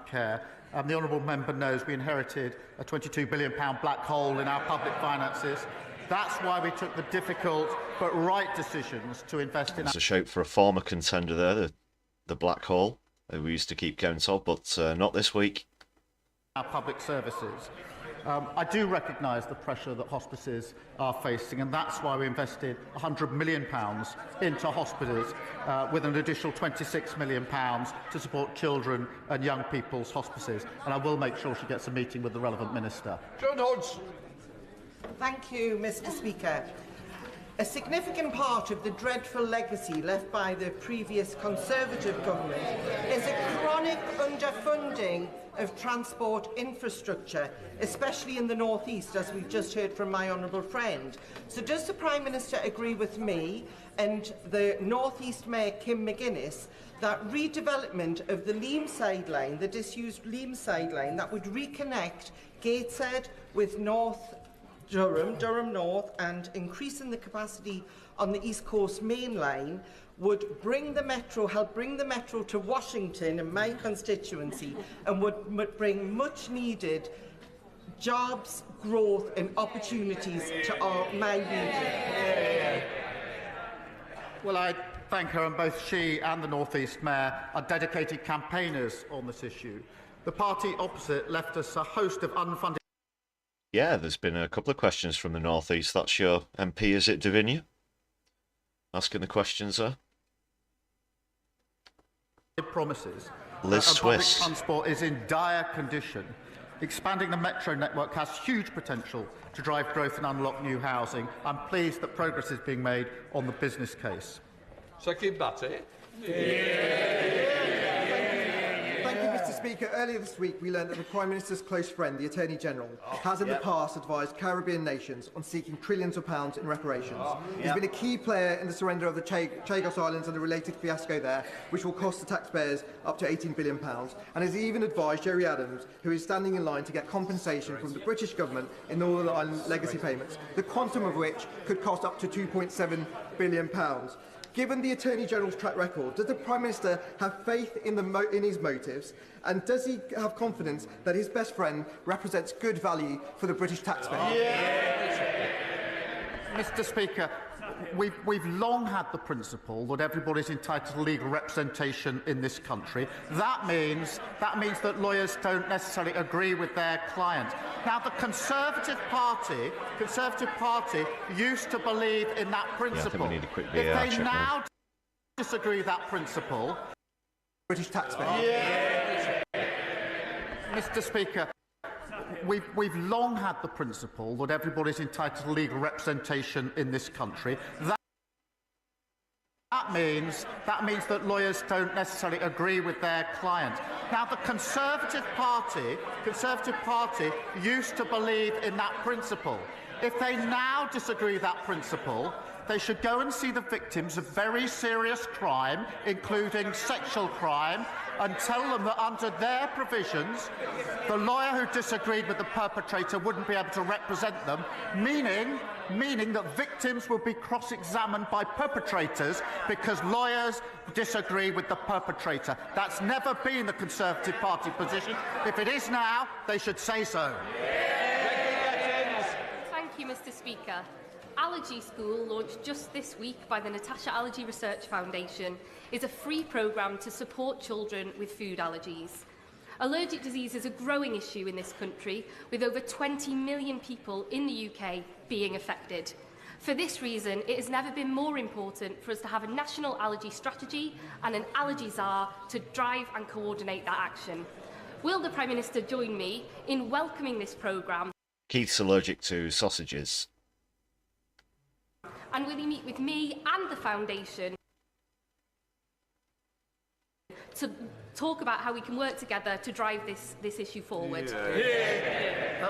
care. The honourable member knows we inherited a £22 billion black hole in our public finances. That's why we took the difficult but right decisions to invest in... It's a shout for a former contender there, the black hole. We used to keep count of, but not this week. Our public services. I do recognise the pressure that hospices are facing, and that's why we invested £100 million into hospitals, with an additional £26 million to support children and young people's hospices. And I will make sure she gets a meeting with the relevant minister. John Hodge. Thank you, Mr Speaker. A significant part of the dreadful legacy left by the previous Conservative government is a chronic underfunding of transport infrastructure, especially in the North East, as we've just heard from my honourable friend. So does the Prime Minister agree with me and the North East Mayor Kim McGuinness that redevelopment of the Leamside line, the disused Leamside line, that would reconnect Gateshead with North Durham North, and increasing the capacity on the East Coast Main Line would help bring the metro to Washington in my constituency, and would bring much needed jobs, growth and opportunities to my region? Well, I thank her, and both she and the North East Mayor are dedicated campaigners on this issue. The party opposite left us a host of unfunded... Yeah, there's been a couple of questions from the North East. That's your MP, is it, Davinia? Asking the questions there. Promises. Liz Swiss. Public transport is in dire condition. Expanding the metro network has huge potential to drive growth and unlock new housing. I'm pleased that progress is being made on the business case. Thank you, Mr Speaker, earlier this week we learned that the Prime Minister's close friend, the Attorney General, has in the past advised Caribbean nations on seeking trillions of pounds in reparations. He's been a key player in the surrender of the Chagos Islands and the related fiasco there, which will cost the taxpayers up to £18 billion, and has even advised Jerry Adams, who is standing in line to get compensation from the British government in Northern Ireland legacy payments, the quantum of which could cost up to £2.7 billion. Given the Attorney General's track record, does the Prime Minister have faith in his motives, and does he have confidence that his best friend represents good value for the British taxpayer? Mr. Speaker, we've long had the principle that everybody's entitled to legal representation in this country. That means that lawyers don't necessarily agree with their client. Now, the Conservative Party used to believe in that principle. If they now disagree with that principle, British taxpayer. Mr. Speaker, we've long had the principle that everybody's entitled to legal representation in this country. That means that lawyers don't necessarily agree with their client. Now, the Conservative Party used to believe in that principle. If they now disagree with that principle, they should go and see the victims of very serious crime, including sexual crime, and tell them that under their provisions, the lawyer who disagreed with the perpetrator wouldn't be able to represent them, meaning that victims will be cross-examined by perpetrators because lawyers disagree with the perpetrator. That's never been the Conservative Party position. If it is now, they should say so. Thank you, Mr. Speaker. Allergy School, launched just this week by the Natasha Allergy Research Foundation, is a free programme to support children with food allergies. Allergic disease is a growing issue in this country, with over 20 million people in the UK being affected. For this reason, it has never been more important for us to have a national allergy strategy and an allergy czar to drive and coordinate that action. Will the Prime Minister join me in welcoming this programme? Keith's allergic to sausages. And will he meet with me and the Foundation to talk about how we can work together to drive this issue forward?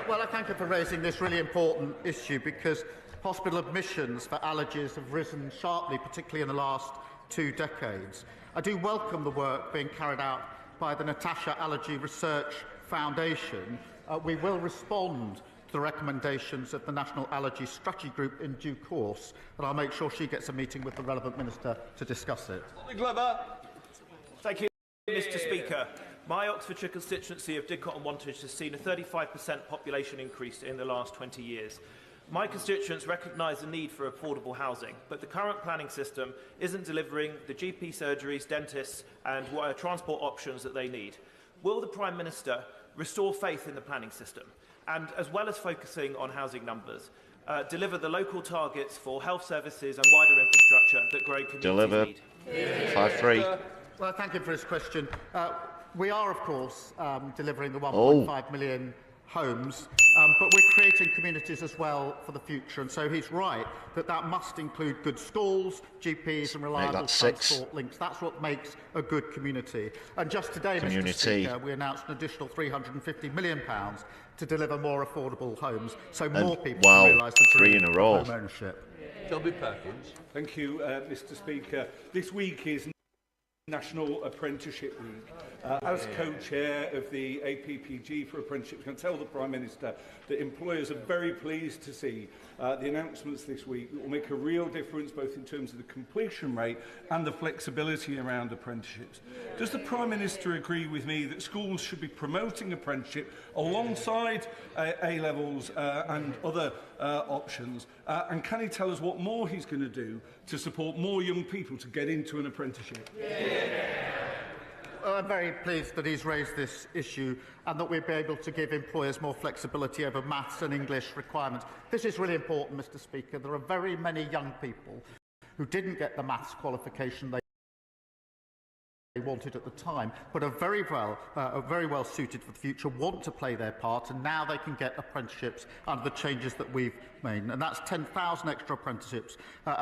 Well, I thank you for raising this really important issue, because hospital admissions for allergies have risen sharply, particularly in the last 2 decades. I do welcome the work being carried out by the Natasha Allergy Research Foundation. We will respond to the recommendations of the National Allergy Strategy Group in due course, and I'll make sure she gets a meeting with the relevant minister to discuss it. Thank you, Mr. Speaker. My Oxfordshire constituency of Didcot and Wantage has seen a 35% population increase in the last 20 years. My constituents recognise the need for affordable housing, but the current planning system isn't delivering the GP surgeries, dentists and transport options that they need. Will the Prime Minister restore faith in the planning system and, as well as focusing on housing numbers, deliver the local targets for health services and wider infrastructure that growing communities need? 5-3. Well, thank you for his question. We are, of course, delivering the 1.5 million homes, but we're creating communities as well for the future. And so he's right that must include good schools, GPs and reliable transport links. That's what makes a good community. And just today, Mr. Speaker, we announced an additional £350 million to deliver more affordable homes, so more people can realise the dream of home ownership. Toby Perkins. Thank you, Mr. Speaker. This week is National Apprenticeship Week. As co-chair of the APPG for Apprenticeships, I can tell the Prime Minister that employers are very pleased to see the announcements this week that will make a real difference both in terms of the completion rate and the flexibility around apprenticeships. Does the Prime Minister agree with me that schools should be promoting apprenticeship alongside A-levels and other options? And can he tell us what more he's going to do to support more young people to get into an apprenticeship? I'm very pleased that he's raised this issue and that we'll be able to give employers more flexibility over maths and English requirements. This is really important, Mr. Speaker. There are very many young people who didn't get the maths qualification they wanted at the time, but are very well suited for the future, want to play their part, and now they can get apprenticeships under the changes that we've made. And that's 10,000 extra apprenticeships.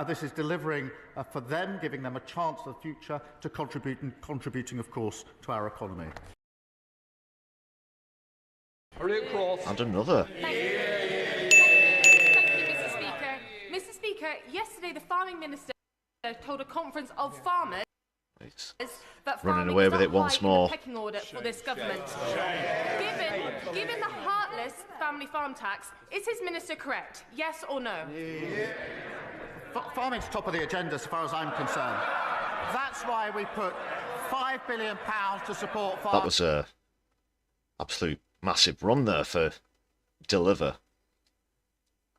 This is delivering for them, giving them a chance for the future to contributing, of course, to our economy. And another. Thank you, Mr. Speaker. Mr. Speaker, yesterday the Farming Minister told a conference of farmers that Running farming away is with not it once high in more. the pecking order for this government. Given the heartless family farm tax, is his minister correct? Yes or no? Farming's top of the agenda as far as I'm concerned. That's why we put £5 billion to support farmers. That was a absolute massive run there for Deliver.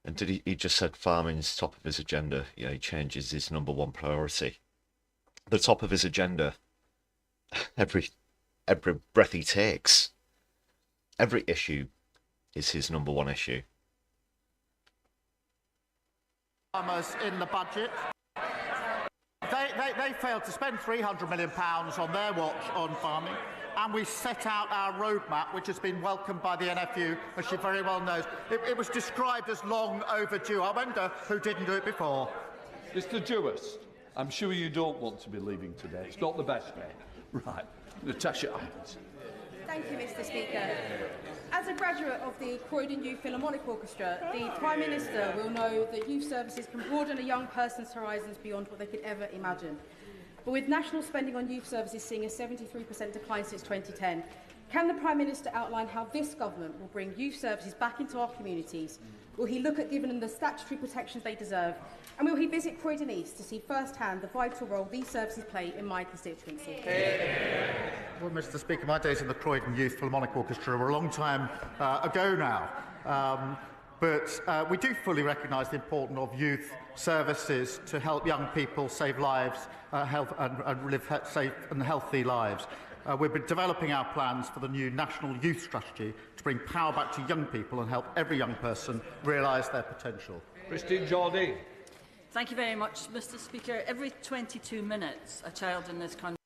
And did he just said farming's top of his agenda? Yeah, he changes his #1 priority. The top of his agenda. Every breath he takes. Every issue is his #1 issue. Farmers in the budget. They failed to spend £300 million on their watch on farming, and we set out our roadmap, which has been welcomed by the NFU, as she very well knows. It was described as long overdue. I wonder who didn't do it before. Mr. Jewist, I'm sure you don't want to be leaving today. It's not the best day. Right. Natasha Irons. Thank you, Mr. Speaker. As a graduate of the Croydon Youth Philharmonic Orchestra, the Prime Minister will know that youth services can broaden a young person's horizons beyond what they could ever imagine. But with national spending on youth services seeing a 73% decline since 2010, can the Prime Minister outline how this government will bring youth services back into our communities? Will he look at giving them the statutory protections they deserve? And will he visit Croydon East to see firsthand the vital role these services play in my constituency? Well, Mr. Speaker, my days in the Croydon Youth Philharmonic Orchestra were a long time ago now. But we do fully recognise the importance of youth services to help young people save lives and live safe and healthy lives. We've been developing our plans for the new National Youth Strategy to bring power back to young people and help every young person realise their potential. Christine Jardine. Thank you very much, Mr. Speaker. Every 22 minutes, a child in this country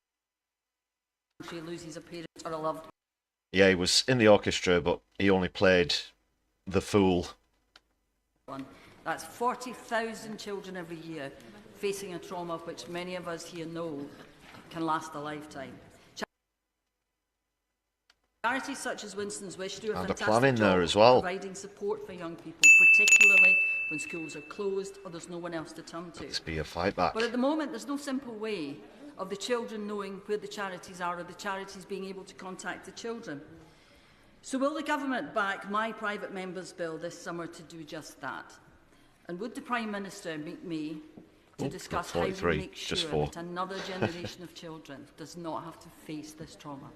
loses a parent or a loved one. Yeah, he was in the orchestra, but he only played the fool. That's 40,000 children every year facing a trauma which many of us here know can last a lifetime. Charities such as Winston's Wish do a And a fantastic plan in job there as well. providing support for young people, particularly when schools are closed or there's no one else to turn to. Let's be a fight back. But at the moment, there's no simple way of the children knowing where the charities are or the charities being able to contact the children. So will the government back my private member's bill this summer to do just that? And would the Prime Minister meet me to discuss how we make sure that another generation of children does not have to face this trauma?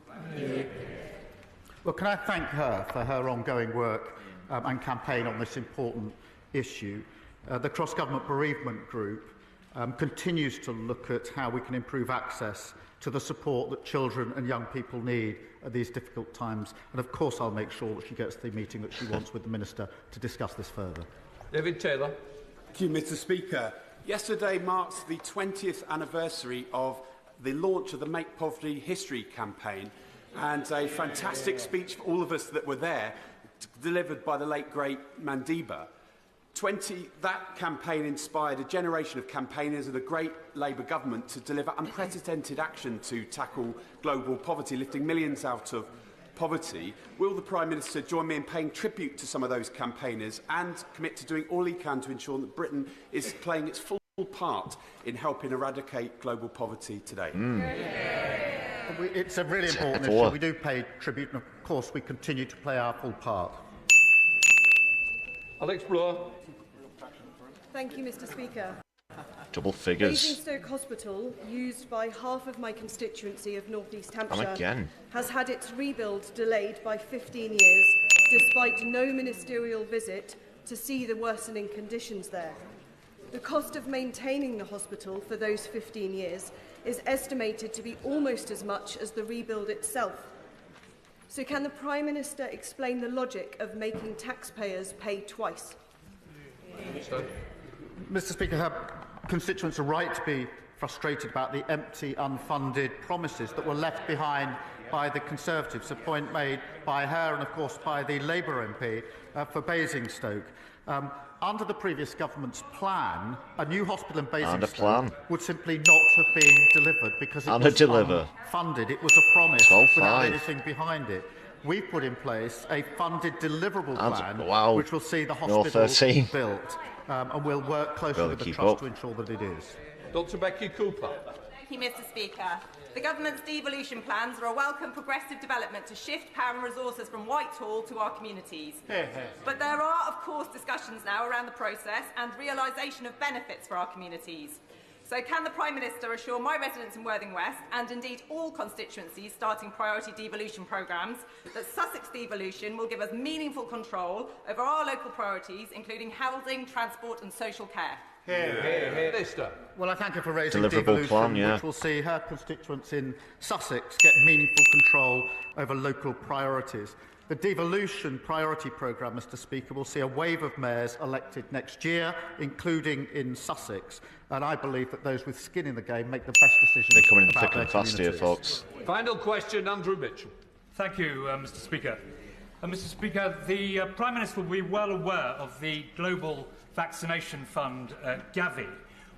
Well, can I thank her for her ongoing work and campaign on this important issue. The Cross-Government Bereavement Group continues to look at how we can improve access to the support that children and young people need at these difficult times. And of course I'll make sure that she gets the meeting that she wants with the Minister to discuss this further. David Taylor. Thank you, Mr. Speaker. Yesterday marks the 20th anniversary of the launch of the Make Poverty History campaign, and a fantastic speech for all of us that were there, delivered by the late, great Mandiba. That campaign inspired a generation of campaigners and a great Labour government to deliver unprecedented action to tackle global poverty, lifting millions out of poverty. Will the Prime Minister join me in paying tribute to some of those campaigners and commit to doing all he can to ensure that Britain is playing its full part in helping eradicate global poverty today? It's a really important issue. We do pay tribute, and of course we continue to play our full part. Alex Bloor. Thank you, Mr. Speaker. Double figures. Basingstoke Hospital, used by half of my constituency of North East And Hampshire, again. has had its rebuild delayed by 15 years, despite no ministerial visit to see the worsening conditions there. The cost of maintaining the hospital for those 15 years is estimated to be almost as much as the rebuild itself. So can the Prime Minister explain the logic of making taxpayers pay twice? Mr. Speaker, her constituents are right to be frustrated about the empty, unfunded promises that were left behind by the Conservatives, a point made by her and, of course, by the Labour MP for Basingstoke. Under the previous government's plan, a new hospital in Basingstoke would simply not have been delivered because it was unfunded. It was a promise without anything behind it. we've put in place a funded deliverable plan wow. which will see the No, hospital 13. built, and we'll work closely with the Trust to ensure that it is. Dr. Becky Cooper. Thank you, Mr. Speaker. The government's devolution plans are a welcome progressive development to shift power and resources from Whitehall to our communities. But there are, of course, discussions now around the process and realisation of benefits for our communities. So can the Prime Minister assure my residents in Worthing West, and indeed all constituencies starting priority devolution programmes, that Sussex devolution will give us meaningful control over our local priorities, including housing, transport and social care? Minister. Well, I thank her for raising Deliverable devolution, plan, yeah. which will see her constituents in Sussex get meaningful control over local priorities. The devolution priority programme, Mr. Speaker, will see a wave of mayors elected next year, including in Sussex, and I believe that those with skin in the game make the best decisions. They're coming in about thick their and fast here, folks. Final question, Andrew Mitchell. Thank you, Mr. Speaker. Mr. Speaker, the Prime Minister will be well aware of the Global Vaccination Fund, Gavi,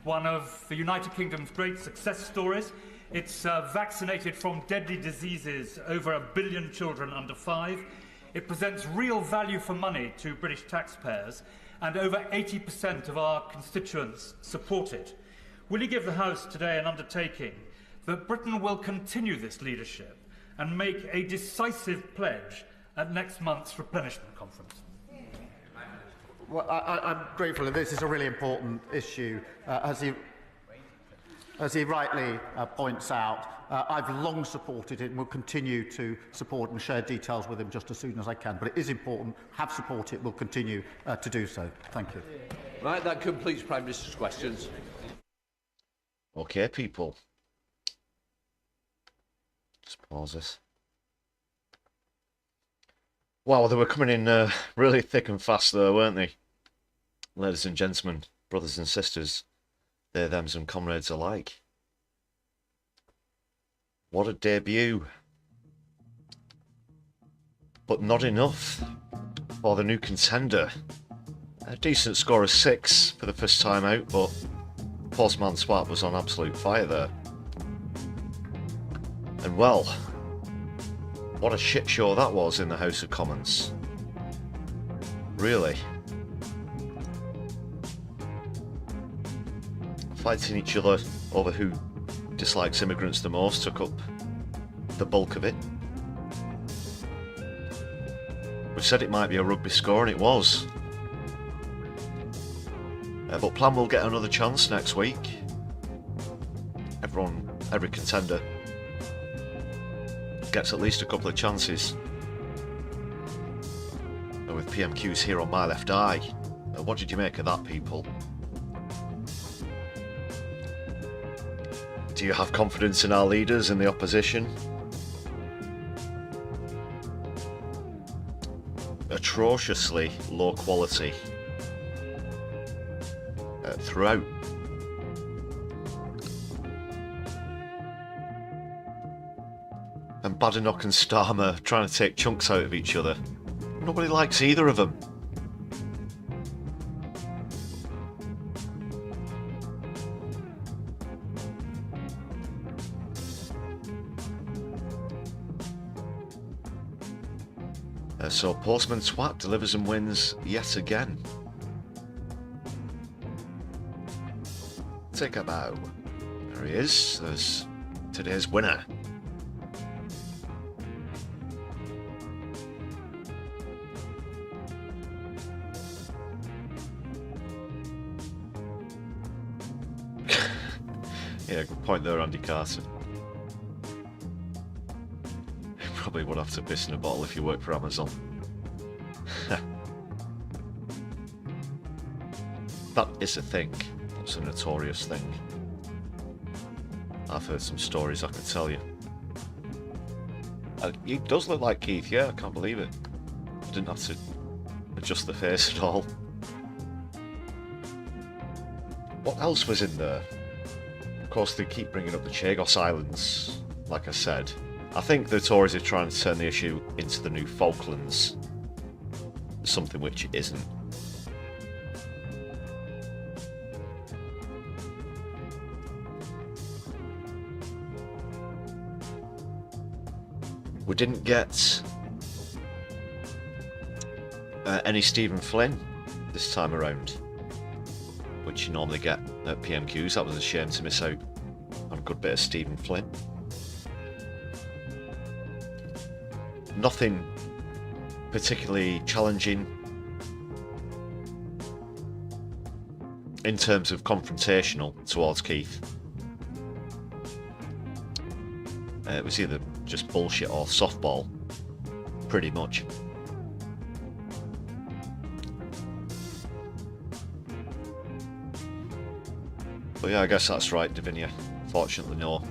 one of the United Kingdom's great success stories. It's vaccinated from deadly diseases over 1 billion children under 5. It presents real value for money to British taxpayers, and over 80% of our constituents support it. Will you give the House today an undertaking that Britain will continue this leadership and make a decisive pledge at next month's replenishment conference? Well, I'm grateful that this is a really important issue. As he rightly points out, I've long supported it and will continue to support and share details with him just as soon as I can. But it is important, have supported it, will continue to do so. Thank you. Right, that completes Prime Minister's questions. Okay, people. Just pause this. Wow, they were coming in really thick and fast there, weren't they? Ladies and gentlemen, brothers and sisters, they, thems and comrades alike. What a debut. But not enough for the new contender. A decent score of 6 for the first time out, but Postman Swap was on absolute fire there. And well, what a shit show that was in the House of Commons. Really. Fighting each other over who dislikes immigrants the most took up the bulk of it. We said it might be a rugby score, and it was. But Plan will get another chance next week. Every contender gets at least a couple of chances. And with PMQs here on my left eye, what did you make of that, people? Do you have confidence in our leaders in the opposition? Atrociously low quality throughout. And Badenoch and Starmer trying to take chunks out of each other. Nobody likes either of them. So Postman Swat delivers and wins yet again. Take a bow. There he is. There's today's winner. Yeah, good point there, Andy Carter. You probably would have to piss in a bottle if you work for Amazon. That is a thing. That's a notorious thing. I've heard some stories I can tell you. He does look like Keith, yeah, I can't believe it. I didn't have to adjust the face at all. What else was in there? Of course, they keep bringing up the Chagos Islands, like I said. I think the Tories are trying to turn the issue into the new Falklands. Something which it isn't. We didn't get any Stephen Flynn this time around, which you normally get at PMQs. That was a shame to miss out on a good bit of Stephen Flynn. Nothing particularly challenging in terms of confrontational towards Keith. It was either just bullshit or softball, pretty much. But yeah, I guess that's right, Davinia. Fortunately, no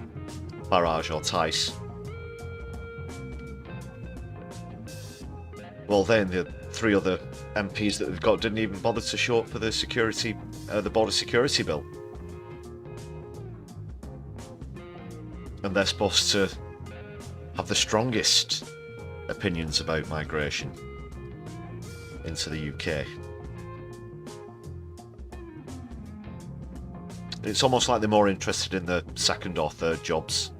Farage or Tice. Well, then the three other MPs that they've got didn't even bother to show up for the the border security bill. And they're supposed to have the strongest opinions about migration into the UK. It's almost like they're more interested in the second or third jobs.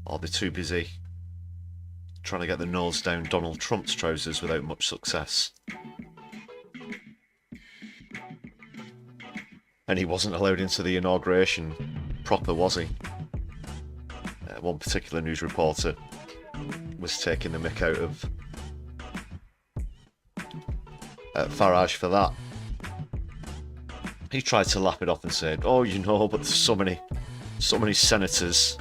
Or they're too busy trying to get the nose down Donald Trump's trousers without much success. And he wasn't allowed into the inauguration proper, was he? One particular news reporter was taking the mick out of Farage for that. He tried to lap it off and said, "Oh, you know, but there's so many senators,"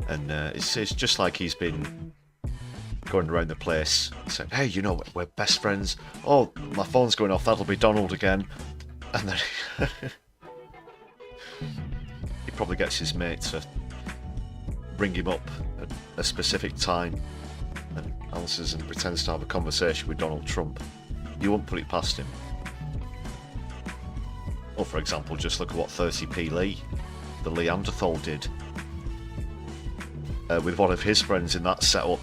and it's just like he's been going around the place saying, "Hey, you know, we're best friends. Oh, my phone's going off. That'll be Donald again," and then he probably gets his mate to bring him up at a specific time and answers and pretends to have a conversation with Donald Trump. You won't put it past him. Or, for example, just look at what 30p Lee, the Neanderthal, did with one of his friends in that setup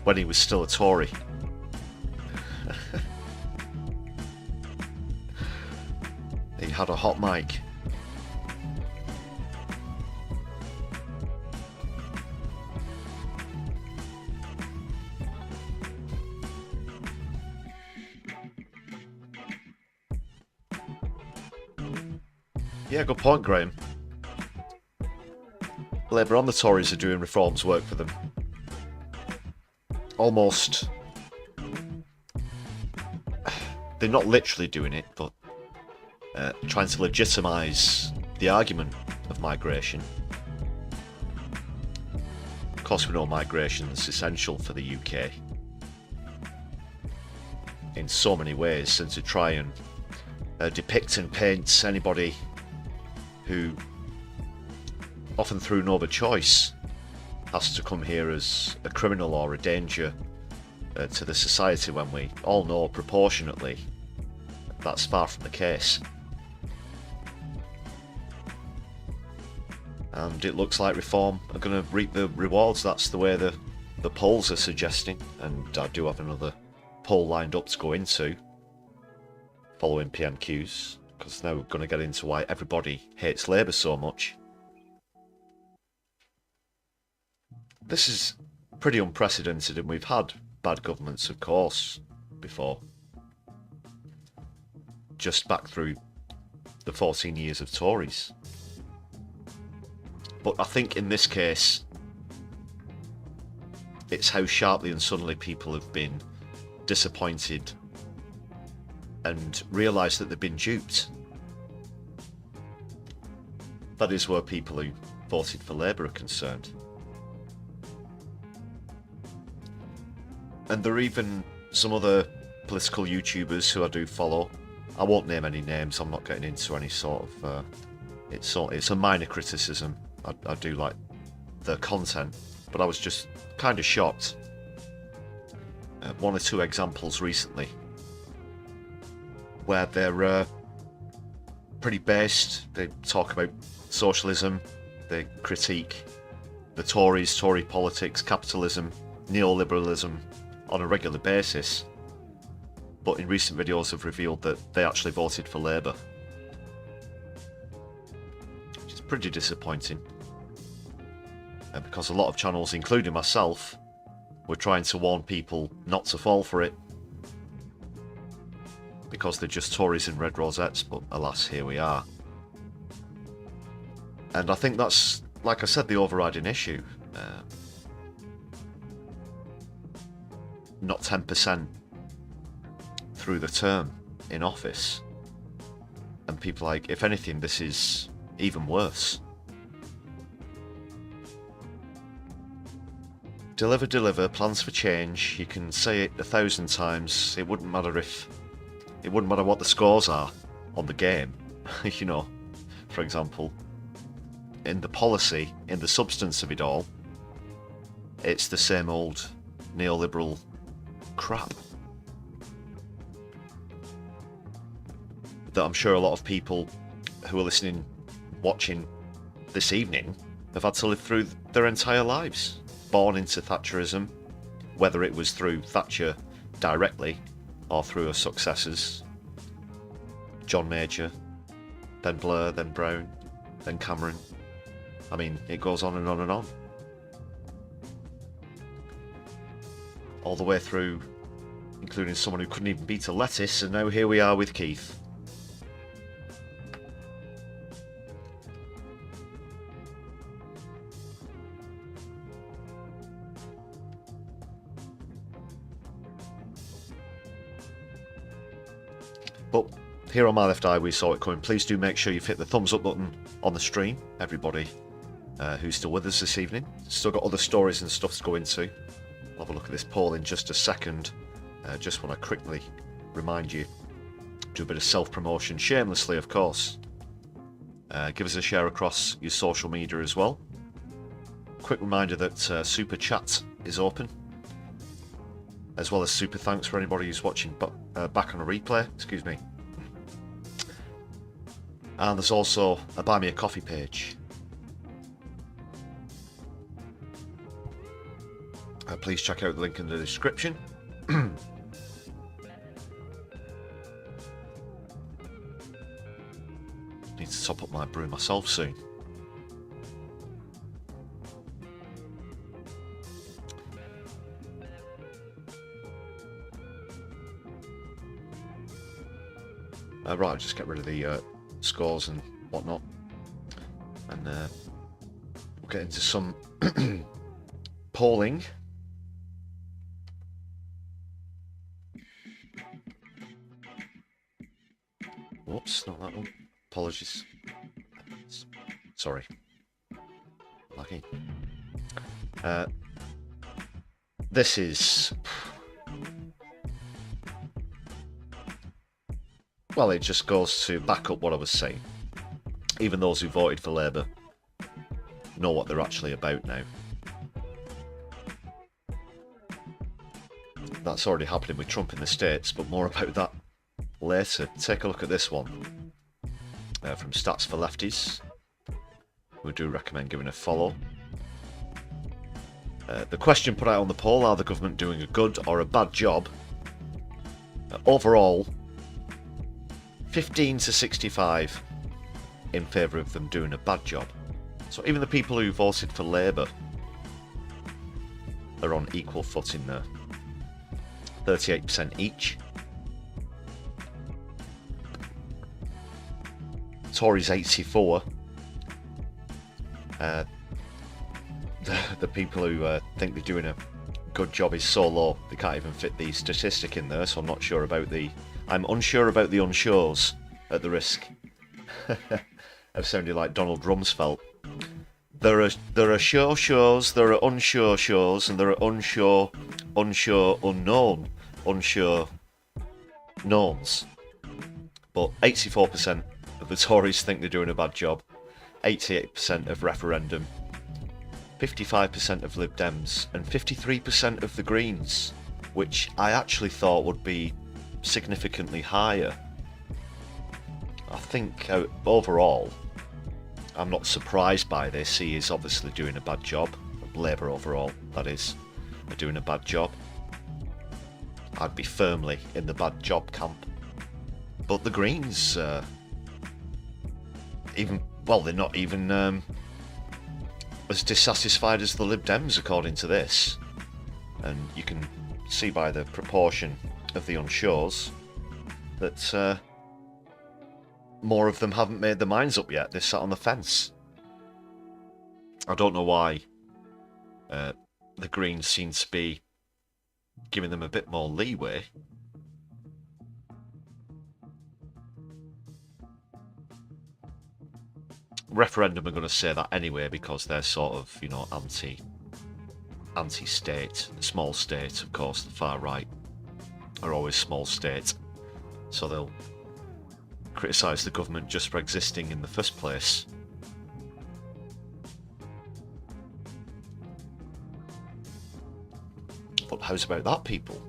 when he was still a Tory. He had a hot mic. Yeah, good point, Graham. Labour and the Tories are doing reforms work for them. Almost. They're not literally doing it, but trying to legitimise the argument of migration. Of course, we know migration is essential for the UK in so many ways, and to try and depict and paint anybody who, often through no other choice, has to come here as a criminal or a danger to the society, when we all know proportionately that's far from the case. And it looks like reform are going to reap the rewards. That's the way the polls are suggesting, and I do have another poll lined up to go into following PMQs, because now we're going to get into why everybody hates Labour so much. This is pretty unprecedented, and we've had bad governments, of course, before. Just back through the 14 years of Tories. But I think in this case, it's how sharply and suddenly people have been disappointed and realise that they've been duped. That is where people who voted for Labour are concerned. And there are even some other political YouTubers who I do follow. I won't name any names, I'm not getting into any sort of... it's a minor criticism. I do like their content, but I was just kind of shocked. One or two examples recently where they're pretty based. They talk about socialism, they critique the Tories, Tory politics, capitalism, neoliberalism on a regular basis, but in recent videos have revealed that they actually voted for Labour, which is pretty disappointing, because a lot of channels, including myself, We're trying to warn people not to fall for it because they're just Tories in red rosettes, but alas, here we are. And I think that's, like I said, the overriding issue. Not 10% through the term in office. And people like, if anything, this is even worse. Deliver, deliver, plans for change. You can say it 1,000 times. It wouldn't matter what the scores are on the game. You know, for example, in the policy, in the substance of it all, it's the same old neoliberal crap that I'm sure a lot of people who are listening, watching this evening, have had to live through their entire lives. Born into Thatcherism, whether it was through Thatcher directly or through her successors, John Major, then Blair, then Brown, then Cameron. I mean, it goes on and on and on. All the way through, including someone who couldn't even beat a lettuce, and now here we are with Keith. But here on My Left Eye, we saw it coming. Please do make sure you've hit the thumbs up button on the stream, everybody who's still with us this evening. Still got other stories and stuff to go into. I'll have a look at this poll in just a second. Just want to quickly remind you, do a bit of self-promotion, shamelessly of course. Give us a share across your social media as well. Quick reminder that Super Chat is open, as well as super thanks for anybody who's watching back on a replay, excuse me. And there's also a Buy Me a Coffee page. Please check out the link in the description. Need to top up my brew myself soon. Right, I'll just get rid of the scores and whatnot, and we'll get into some polling. Whoops, not that one. Apologies. Sorry. Lucky. This is... Well, it just goes to back up what I was saying. Even those who voted for Labour know what they're actually about now. That's already happening with Trump in the States, but more about that later. Take a look at this one from Stats for Lefties. We do recommend giving a follow. The question put out on the poll: are the government doing a good or a bad job? Overall, 15 to 65 in favour of them doing a bad job. So even the people who voted for Labour are on equal footing there. 38% each. Tories 84. The people who think they're doing a good job is so low they can't even fit the statistic in there, so I'm not sure about the... I'm unsure about the unsures, at the risk of sounding like Donald Rumsfeld. There are sure shows, there are unsure shows, and there are unsure, unknown, unsure knowns. But 84% of the Tories think they're doing a bad job, 88% of referendum, 55% of Lib Dems, and 53% of the Greens, which I actually thought would be significantly higher. I think overall, I'm not surprised by this. He is obviously doing a bad job. Labour overall, that is, are doing a bad job. I'd be firmly in the bad job camp. But the Greens, they're not even as dissatisfied as the Lib Dems, according to this. And you can see by the proportion of the unsures that more of them haven't made their minds up yet. They're sat on the fence. I don't know why the Greens seem to be giving them a bit more leeway. Referendum are going to say that anyway because they're sort of, you know, anti-state, small state. Of course, the far right are always small state, so they'll criticise the government just for existing in the first place. But how's about that, people?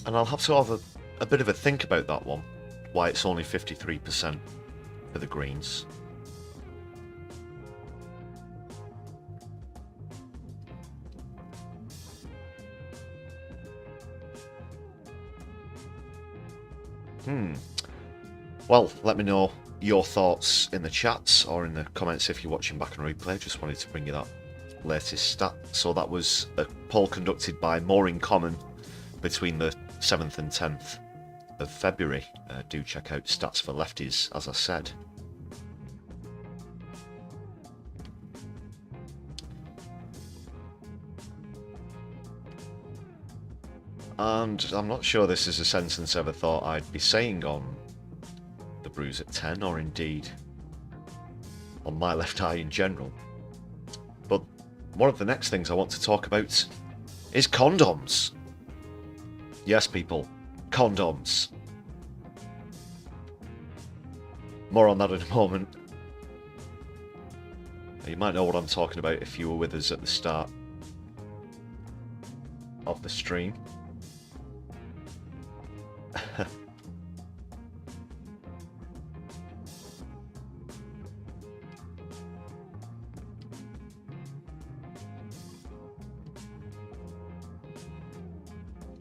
And I'll have to have a bit of a think about that one, why it's only 53% for the Greens. Well, let me know your thoughts in the chats or in the comments if you're watching back on replay. Just wanted to bring you that latest stat. So that was a poll conducted by More in Common between the 7th and 10th of February. Do check out Stats for Lefties, as I said. And I'm not sure this is a sentence I ever thought I'd be saying on the Brews at 10, or indeed on My Left Eye in general. But one of the next things I want to talk about is condoms. Yes, people, condoms. More on that in a moment. You might know what I'm talking about if you were with us at the start of the stream.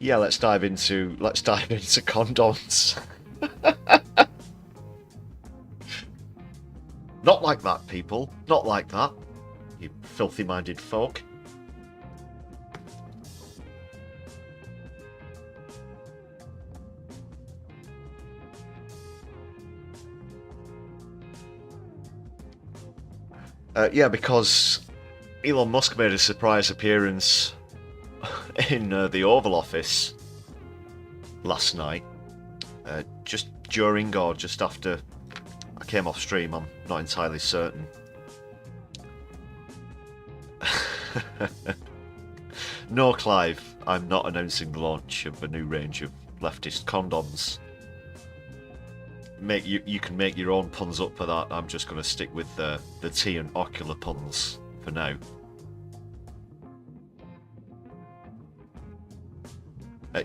Yeah, let's dive into condoms. Not like that, people. Not like that. You filthy-minded folk. Yeah, because Elon Musk made a surprise appearance in the Oval Office last night, just during or just after I came off stream, I'm not entirely certain. No, Clive, I'm not announcing the launch of a new range of leftist condoms. You can make your own puns up for that. I'm just going to stick with the tea and ocular puns for now.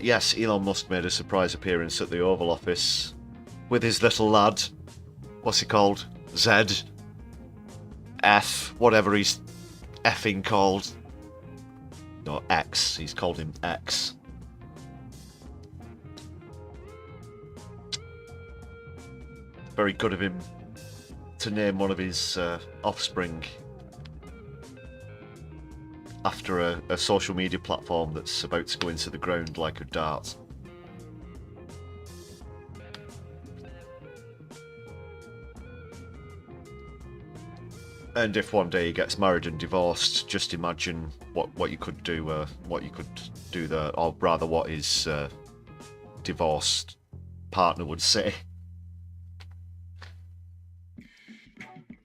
Yes, Elon Musk made a surprise appearance at the Oval Office with his little lad. What's he called? Zed? F? Whatever he's effing called. No, X. He's called him X. Very good of him to name one of his offspring after a social media platform that's about to go into the ground like a dart. And if one day he gets married and divorced, just imagine what you could do there, or rather what his divorced partner would say.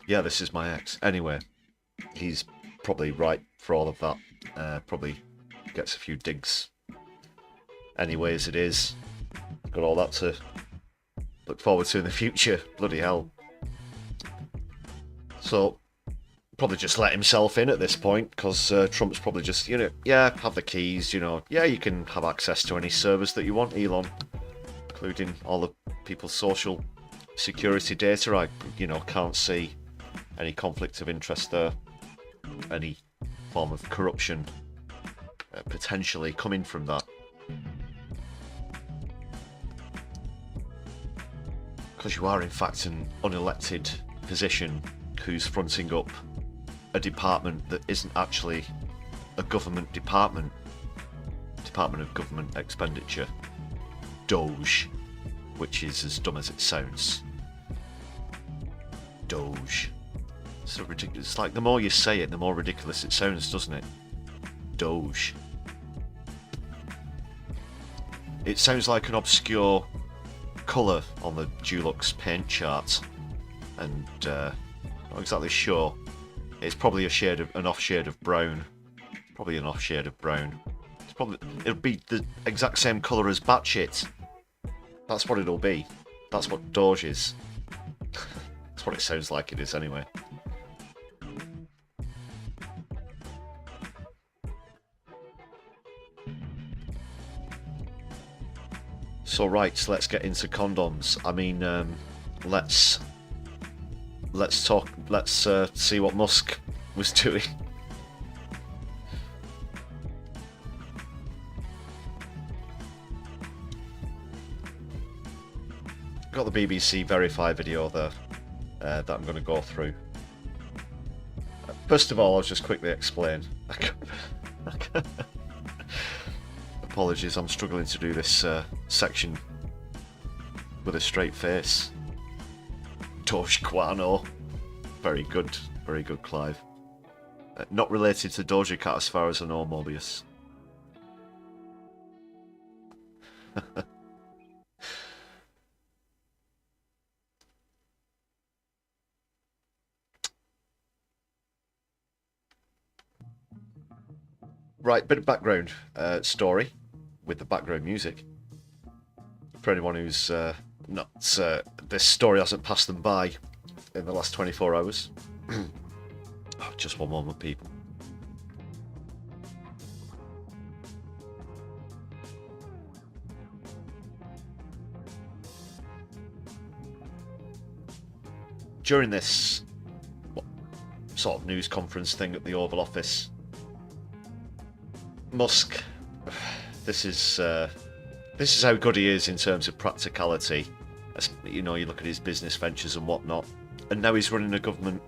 Yeah, this is my ex. Anyway, he's probably right for all of that. Probably gets a few digs. Anyway, as it is, got all that to look forward to in the future. Bloody hell. So, probably just let himself in at this point, because Trump's probably just, yeah, have the keys, yeah, you can have access to any servers that you want, Elon, including all the people's social security data. I, can't see any conflict of interest there, any form of corruption potentially coming from that. Because you are in fact an unelected position who's fronting up a department that isn't actually a government department. Department of Government Expenditure. Doge. Which is as dumb as it sounds. Doge. So ridiculous. It's like the more you say it, the more ridiculous it sounds, doesn't it? Doge. It sounds like an obscure colour on the Dulux paint chart, and not exactly sure. It's probably an off shade of brown. Probably an off shade of brown. It'll be the exact same colour as batshit. That's what it'll be. That's what Doge is. That's what it sounds like it is anyway. So right, let's get into condoms. I mean, let's talk. Let's see what Musk was doing. Got the BBC Verify video there that I'm going to go through. First of all, I'll just quickly explain. Apologies, I'm struggling to do this section with a straight face. Doge Guano. Very good, Clive. Not related to Doja Cat as far as I know, Mobius. Right, bit of background story with the background music. For anyone who's not, this story hasn't passed them by in the last 24 hours. Oh, just one moment, people. During this sort of news conference thing at the Oval Office, Musk, this is how good he is in terms of practicality. As, you know, you look at his business ventures and whatnot, and now he's running a government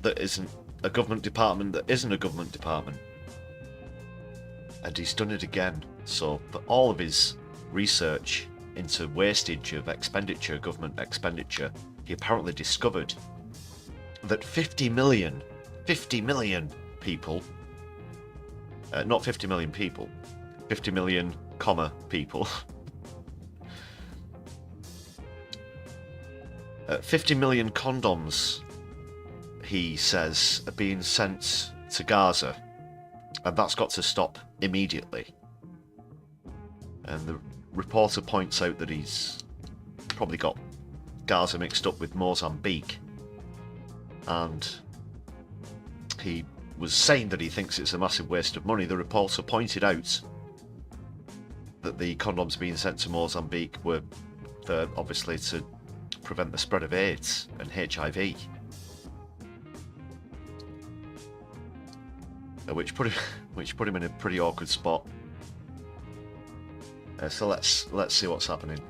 that isn't a government department that isn't a government department, and he's done it again. So, for all of his research into wastage of expenditure, government expenditure, he apparently discovered that 50 million people. Not 50 million people, 50 million, people. 50 million condoms, he says, are being sent to Gaza, and that's got to stop immediately. And the reporter points out that he's probably got Gaza mixed up with Mozambique, and he was saying that he thinks it's a massive waste of money. The reporter pointed out that the condoms being sent to Mozambique were for, obviously, to prevent the spread of AIDS and HIV, which put him in a pretty awkward spot. So let's see what's happening.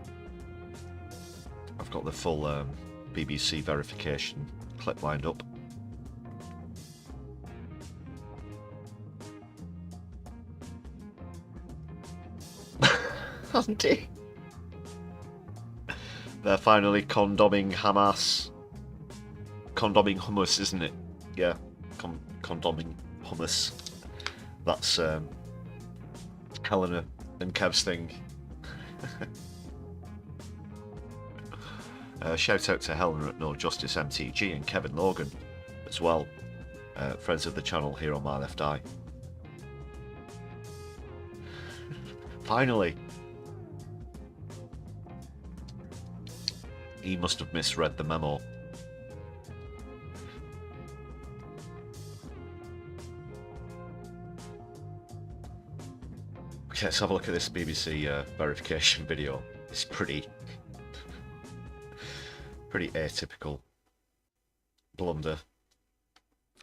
I've got the full BBC verification clip lined up. Andy. They're finally condoming Hamas. Condoming hummus, isn't it? Yeah, condoming hummus. That's Helena and Kev's thing. Shout out to Helena at No Justice MTG and Kevin Logan as well. Friends of the channel here on my left eye. Finally. He must have misread the memo. Okay, let's have a look at this BBC verification video. It's pretty atypical. Blunder.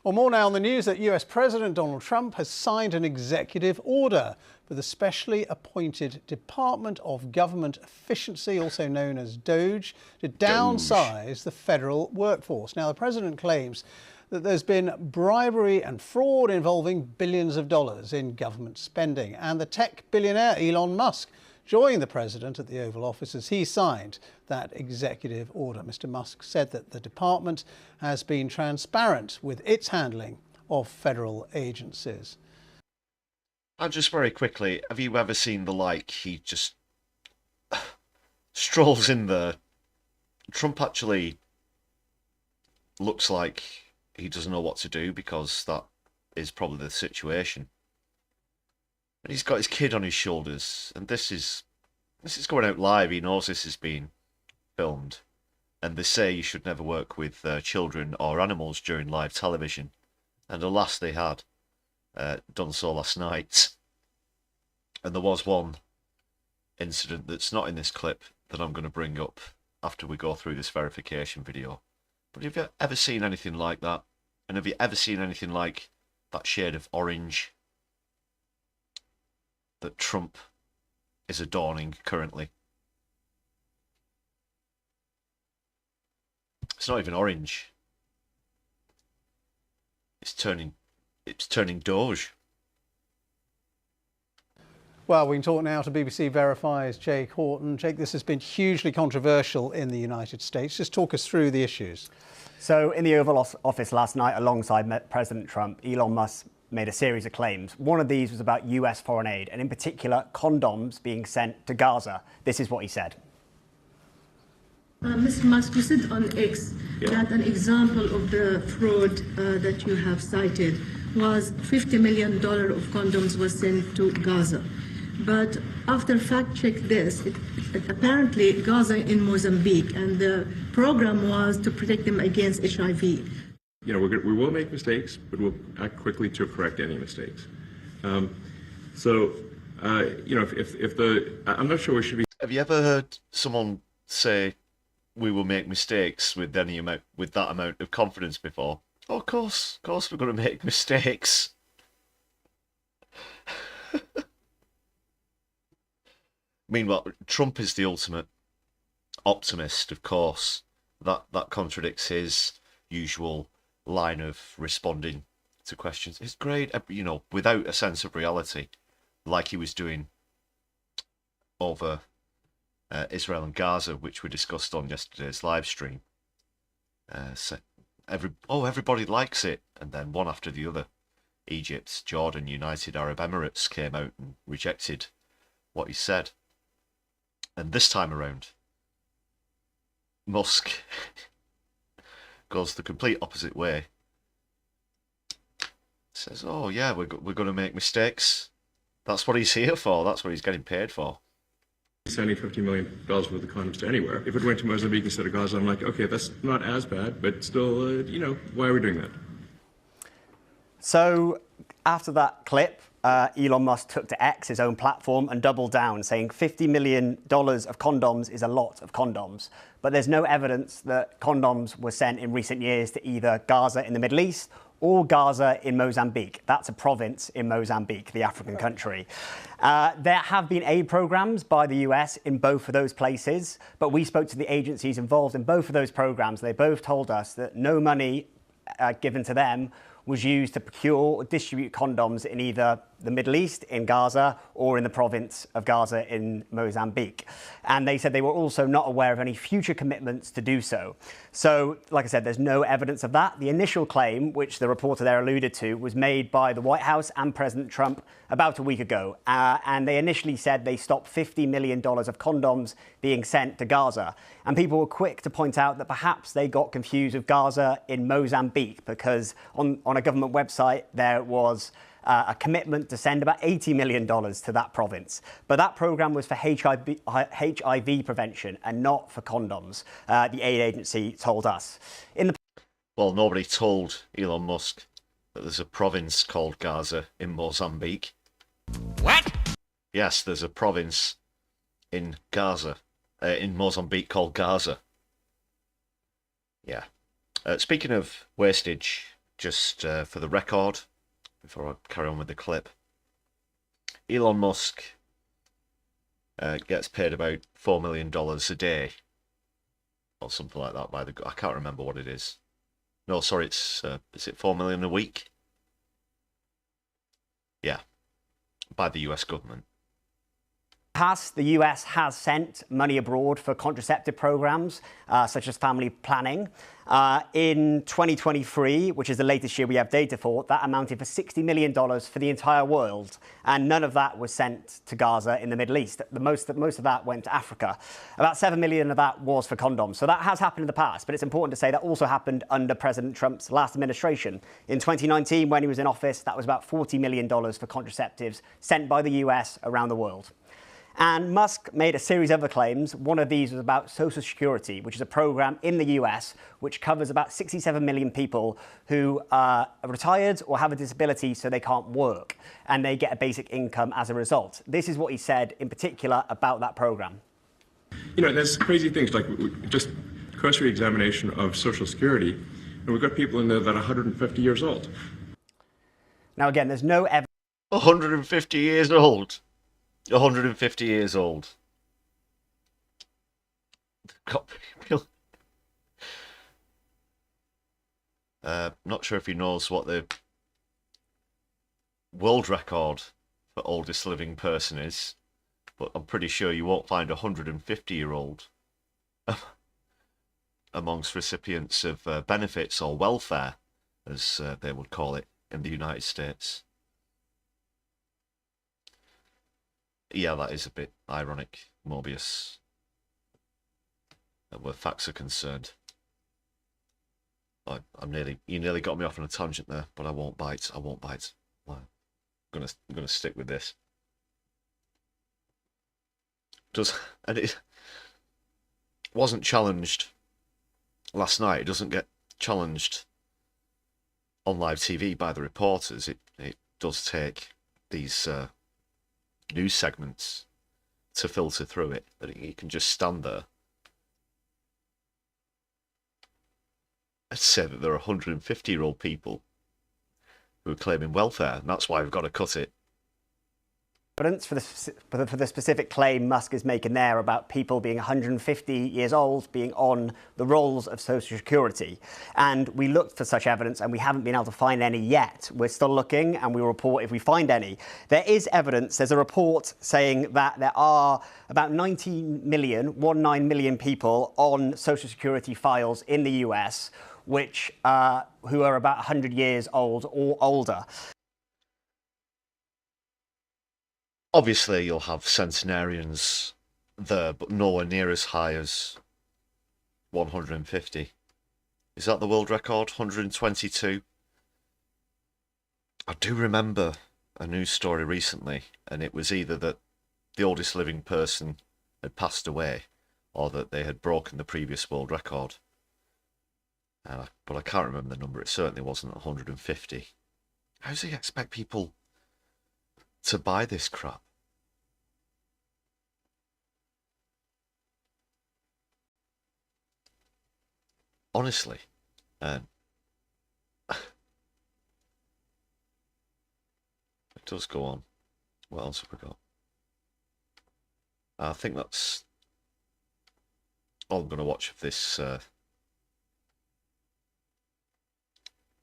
Well, more now on the news that US President Donald Trump has signed an executive order for the specially appointed Department of Government Efficiency, also known as DOGE, to downsize the federal workforce. Now, the president claims that there's been bribery and fraud involving billions of dollars in government spending. And the tech billionaire Elon Musk joined the president at the Oval Office as he signed that executive order. Mr. Musk said that the department has been transparent with its handling of federal agencies. And just very quickly, have you ever seen the like? He just strolls in there. Trump actually looks like he doesn't know what to do, because that is probably the situation. And he's got his kid on his shoulders, and this is going out live. He knows this is being filmed, and they say you should never work with children or animals during live television. And alas, they had done so last night. And there was one incident that's not in this clip that I'm going to bring up after we go through this verification video. But have you ever seen anything like that? And have you ever seen anything like that shade of orange that Trump is adorning currently? It's not even orange. It's turning Doge. Well, we can talk now to BBC Verify's Jake Horton. Jake, this has been hugely controversial in the United States. Just talk us through the issues. So in the Oval Office last night, alongside President Trump, Elon Musk made a series of claims. One of these was about US foreign aid, and in particular, condoms being sent to Gaza. This is what he said. Mr. Musk, you said on X that an example of the fraud that you have cited was $50 million of condoms was sent to Gaza. But after fact-check this, apparently Gaza in Mozambique, and the program was to protect them against HIV. You know, we will make mistakes, but we'll act quickly to correct any mistakes. You know, I'm not sure we should be. Have you ever heard someone say, "We will make mistakes" with that amount of confidence before? Oh, of course we're going to make mistakes. Meanwhile, Trump is the ultimate optimist, of course. That contradicts his usual line of responding to questions. It's great, you know, without a sense of reality, like he was doing over Israel and Gaza, which we discussed on yesterday's live stream. Everybody likes it, and then one after the other, Egypt, Jordan, United Arab Emirates came out and rejected what he said. And this time around, Musk goes the complete opposite way. Says, "Oh yeah, we're going to make mistakes. That's what he's here for. That's what he's getting paid for." Sending $50 million worth of condoms to anywhere. If it went to Mozambique instead of Gaza, I'm like, okay, that's not as bad, but still, you know, why are we doing that? So after that clip, Elon Musk took to X, his own platform, and doubled down, saying $50 million of condoms is a lot of condoms. But there's no evidence that condoms were sent in recent years to either Gaza in the Middle East or Gaza in Mozambique. That's a province in Mozambique, the African country. There have been aid programs by the US in both of those places, but we spoke to the agencies involved in both of those programs. They both told us that no money given to them was used to procure or distribute condoms in either the Middle East, in Gaza, or in the province of Gaza in Mozambique. And they said they were also not aware of any future commitments to do so. So, like I said, there's no evidence of that. The initial claim, which the reporter there alluded to, was made by the White House and President Trump about a week ago. And they initially said they stopped $50 million of condoms being sent to Gaza. And people were quick to point out that perhaps they got confused with Gaza in Mozambique, because on a government website there was a commitment to send about $80 million to that province. But that program was for HIV prevention and not for condoms, the aid agency told us. Well, nobody told Elon Musk that there's a province called Gaza in Mozambique. What? Yes, there's a province in Gaza, in Mozambique called Gaza. Yeah. Speaking of wastage, just for the record, before I carry on with the clip, Elon Musk gets paid about $4 million a day, or something like that. I can't remember what it is. No, sorry, is it $4 million a week? Yeah, by the US government. The US has sent money abroad for contraceptive programs, such as family planning. In 2023, which is the latest year we have data for, that amounted for $60 million for the entire world. And none of that was sent to Gaza in the Middle East. Most of that went to Africa. About 7 million of that was for condoms. So that has happened in the past. But it's important to say that also happened under President Trump's last administration. In 2019, when he was in office, that was about $40 million for contraceptives sent by the US around the world. And Musk made a series of other claims. One of these was about Social Security, which is a program in the US which covers about 67 million people who are retired or have a disability so they can't work, and they get a basic income as a result. This is what he said in particular about that program. You know, there's crazy things like just cursory examination of Social Security, and we've got people in there that are 150 years old. Now, again, there's no evidence. 150 years old. 150 years old. Not sure if he knows what the world record for oldest living person is, but I'm pretty sure you won't find a 150-year-old amongst recipients of benefits or welfare, as they would call it in the United States. Yeah, that is a bit ironic, Mobius, where facts are concerned. You nearly got me off on a tangent there, but I won't bite. I won't bite. I'm gonna stick with this. And it wasn't challenged last night. It doesn't get challenged on live TV by the reporters. It does take these news segments to filter through it. That you can just stand there and say that there are 150-year-old people who are claiming welfare, and that's why we've got to cut it. Evidence for the specific claim Musk is making there about people being 150 years old being on the rolls of Social Security. And we looked for such evidence and we haven't been able to find any yet. We're still looking and we'll report if we find any. There is evidence. There's a report saying that there are about 19 million people on Social Security files in the US who are about 100 years old or older. Obviously, you'll have centenarians there, but nowhere near as high as 150. Is that the world record? 122? I do remember a news story recently, and it was either that the oldest living person had passed away, or that they had broken the previous world record. But I can't remember the number. It certainly wasn't 150. How does he expect people to buy this crap? Honestly, it does go on. What else have we got? I think that's all I'm going to watch of this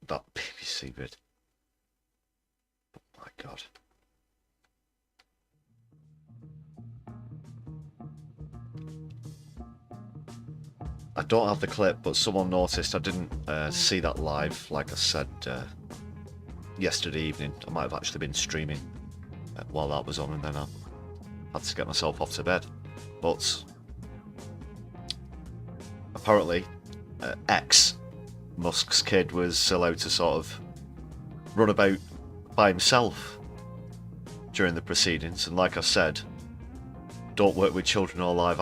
that BBC vid. Oh my God. I don't have the clip, but someone noticed I didn't see that live, like I said yesterday evening. I might have actually been streaming while that was on, and then I had to get myself off to bed. But apparently, Musk's kid was allowed to sort of run about by himself during the proceedings, and like I said, don't work with children or live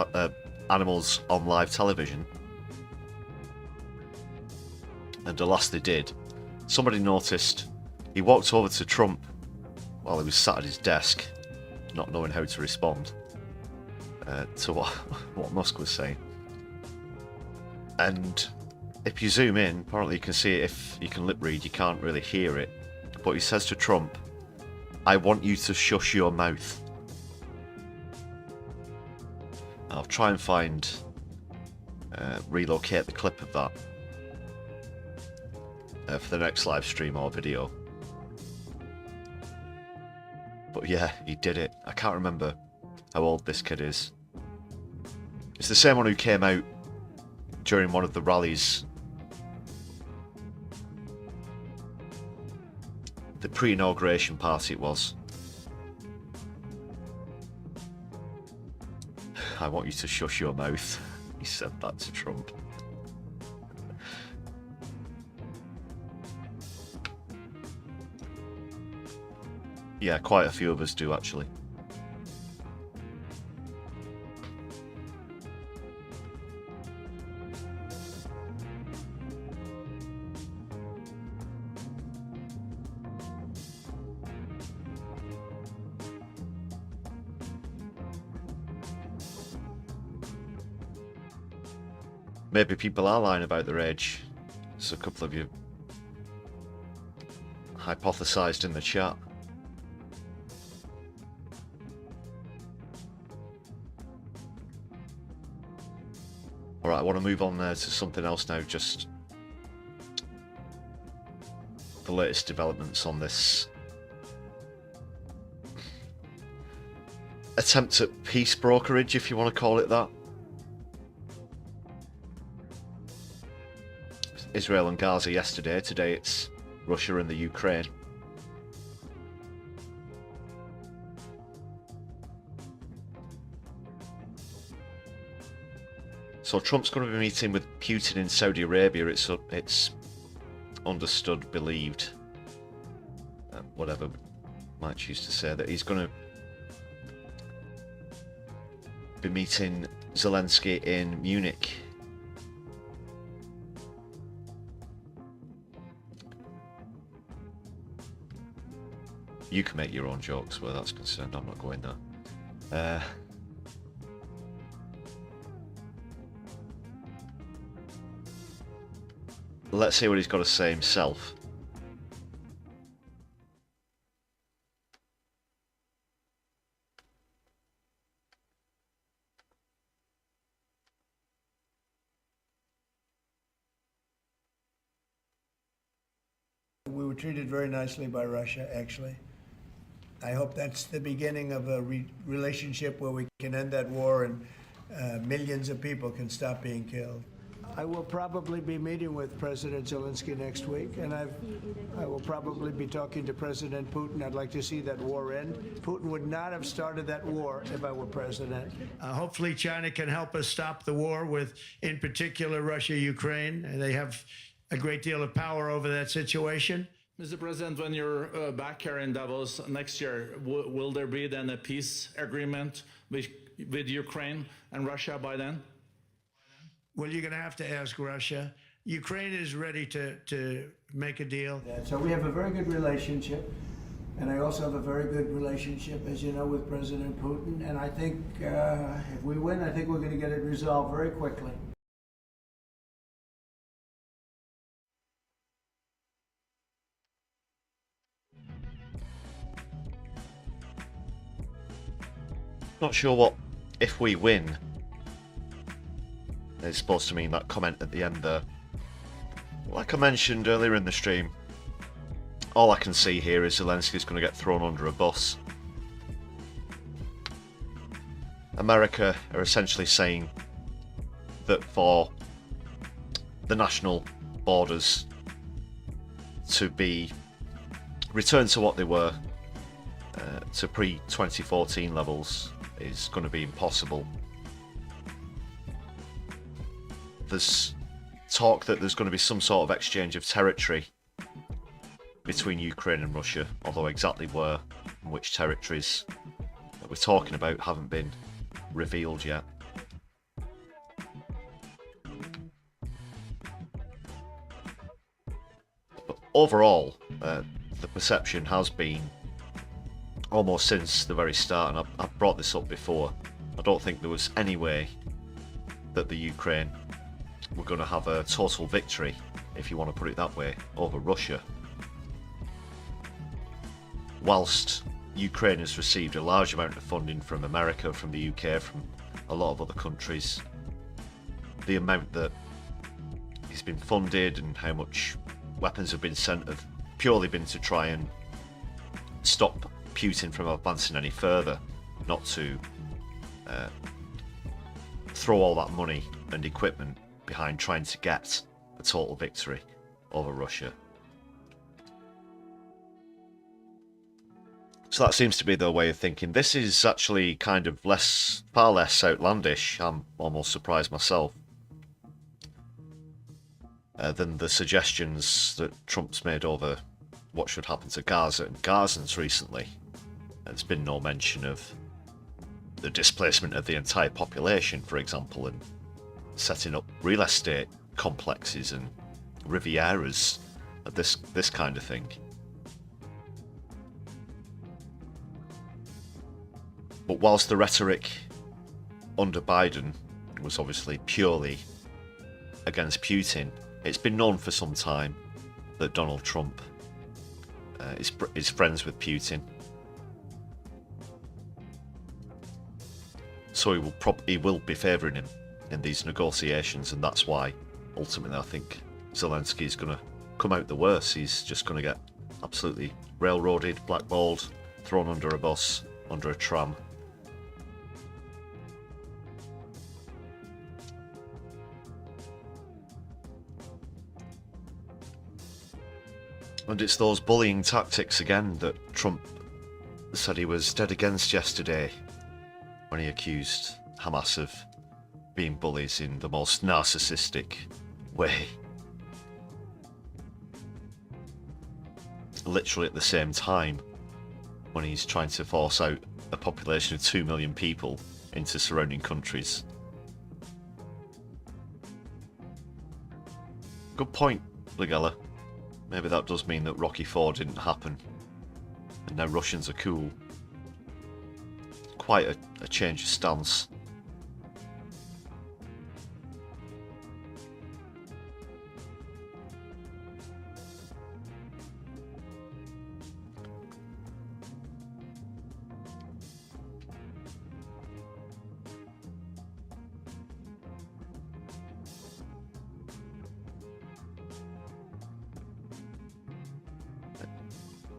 animals on live television. And the last they did, somebody noticed he walked over to Trump while he was sat at his desk, not knowing how to respond to what Musk was saying. And if you zoom in, apparently you can see it. If you can lip read, you can't really hear it. But he says to Trump, "I want you to shush your mouth." I'll try and find, relocate the clip of that for the next live stream or video. But yeah, he did it. I can't remember how old this kid is. It's the same one who came out during one of the rallies. The pre-inauguration party it was. "I want you to shush your mouth." He said that to Trump. Yeah, quite a few of us do actually. Maybe people are lying about their age, as a couple of you hypothesized in the chat. Alright, I want to move on there to something else now, just the latest developments on this attempt at peace brokerage, if you want to call it that. Israel and Gaza yesterday, today it's Russia and the Ukraine. So Trump's going to be meeting with Putin in Saudi Arabia. It's understood, believed, whatever might choose to say, that he's going to be meeting Zelensky in Munich. You can make your own jokes where that's concerned. I'm not going there. Let's see what he's got to say himself. We were treated very nicely by Russia, actually. I hope that's the beginning of a relationship where we can end that war and millions of people can stop being killed. I will probably be meeting with President Zelensky next week, and I will probably be talking to President Putin. I'd like to see that war end. Putin would not have started that war if I were president. Hopefully China can help us stop the war with, in particular, Russia, Ukraine. They have a great deal of power over that situation. Mr. President, when you're back here in Davos next year, will there be then a peace agreement with Ukraine and Russia by then? Well, you're going to have to ask Russia. Ukraine is ready to make a deal. So we have a very good relationship, and I also have a very good relationship, as you know, with President Putin. And I think if we win, I think we're going to get it resolved very quickly. Not sure what "if we win" is supposed to mean, that comment at the end there. Like I mentioned earlier in the stream, all I can see here is Zelensky's going to get thrown under a bus. America are essentially saying that for the national borders to be returned to what they were, to pre-2014 levels, is going to be impossible. There's talk that there's going to be some sort of exchange of territory between Ukraine and Russia, although exactly where and which territories that we're talking about haven't been revealed yet. But overall, the perception has been, almost since the very start, and I've brought this up before, I don't think there was any way that the Ukraine we're going to have a total victory, if you want to put it that way, over Russia. Whilst Ukraine has received a large amount of funding from America, from the UK, from a lot of other countries, the amount that he's been funded and how much weapons have been sent have purely been to try and stop Putin from advancing any further, not to throw all that money and equipment behind trying to get a total victory over Russia. So that seems to be their way of thinking. This is actually kind of far less outlandish, I'm almost surprised myself, than the suggestions that Trump's made over what should happen to Gaza and Gazans recently. There's been no mention of the displacement of the entire population, for example, and setting up real estate complexes and Rivieras, this kind of thing. But whilst the rhetoric under Biden was obviously purely against Putin, it's been known for some time that Donald Trump is friends with Putin. So he will be favouring him in these negotiations, and that's why ultimately I think Zelensky is going to come out the worst. He's just going to get absolutely railroaded, blackballed, thrown under a bus, under a tram. And it's those bullying tactics again that Trump said he was dead against yesterday when he accused Hamas of being bullies in the most narcissistic way. Literally at the same time when he's trying to force out a population of 2 million people into surrounding countries. Good point, Ligella. Maybe that does mean that Rocky IV didn't happen, and now Russians are cool. Quite a change of stance.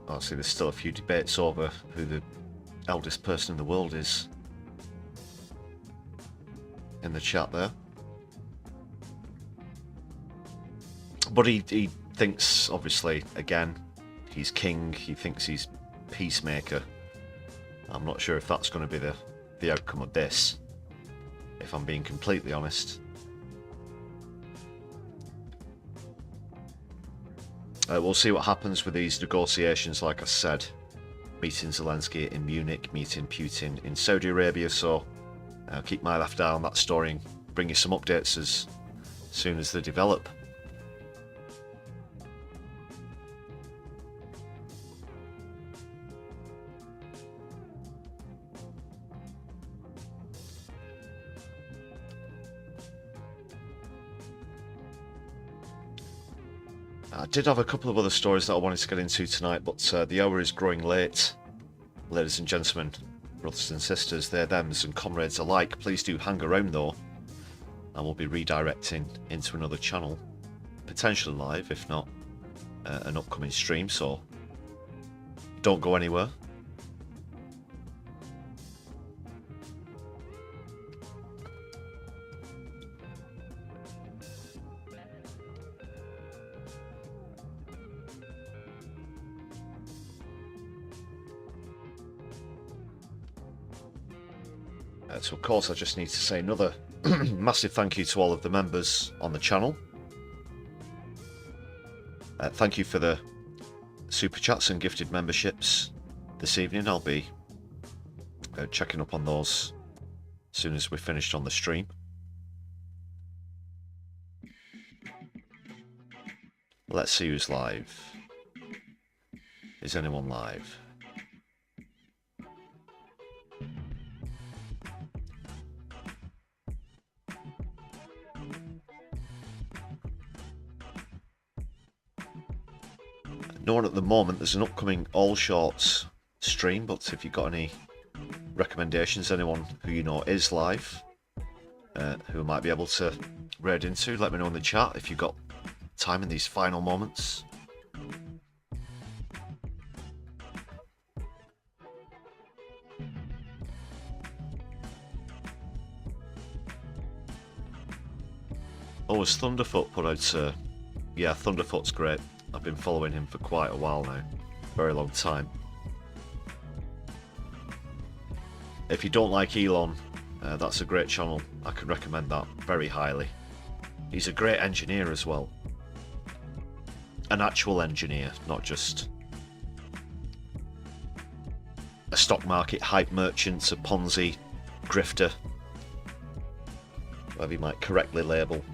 Obviously, there's still a few debates over who the eldest person in the world is in the chat there. But he thinks, obviously, again, he's king, he thinks he's peacemaker. I'm not sure if that's going to be the outcome of this, if I'm being completely honest. We'll see what happens with these negotiations, like I said. Meeting Zelensky in Munich, meeting Putin in Saudi Arabia, so keep my left eye on that story and bring you some updates as soon as they develop. I did have a couple of other stories that I wanted to get into tonight, but the hour is growing late. Ladies and gentlemen, brothers and sisters, they're thems and comrades alike, please do hang around though, and we'll be redirecting into another channel, potentially live, if not an upcoming stream, so don't go anywhere. So of course I just need to say another massive thank you to all of the members on the channel. Thank you for the super chats and gifted memberships this evening. I'll be checking up on those as soon as we're finished on the stream. Let's see who's live. Is anyone live? No one at the moment. There's an upcoming All Shorts stream, but if you've got any recommendations, anyone who you know is live, who might be able to raid into, let me know in the chat if you've got time in these final moments. Oh, has Thunderfoot put out... yeah, Thunderfoot's great. I've been following him for quite a while now. Very long time. If you don't like Elon, that's a great channel. I can recommend that very highly. He's a great engineer as well. An actual engineer, not just a stock market hype merchant, a Ponzi grifter, whatever you might correctly label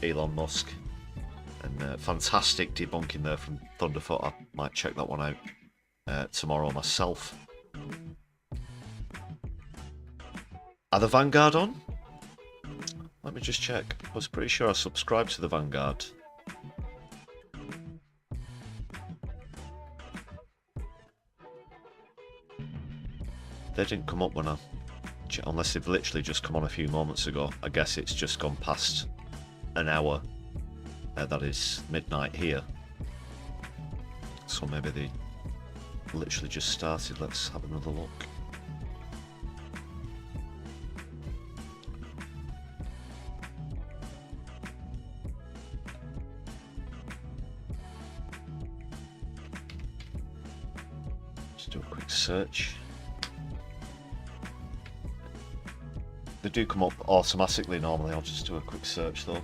Elon Musk. And fantastic debunking there from Thunderfoot. I might check that one out tomorrow myself. Are the Vanguard on? Let me just check. I was pretty sure I subscribed to the Vanguard. They didn't come up when I... unless they've literally just come on a few moments ago. I guess it's just gone past an hour. That is midnight here. So maybe they literally just started. Let's have another look. Just do a quick search. They do come up automatically normally. I'll just do a quick search though.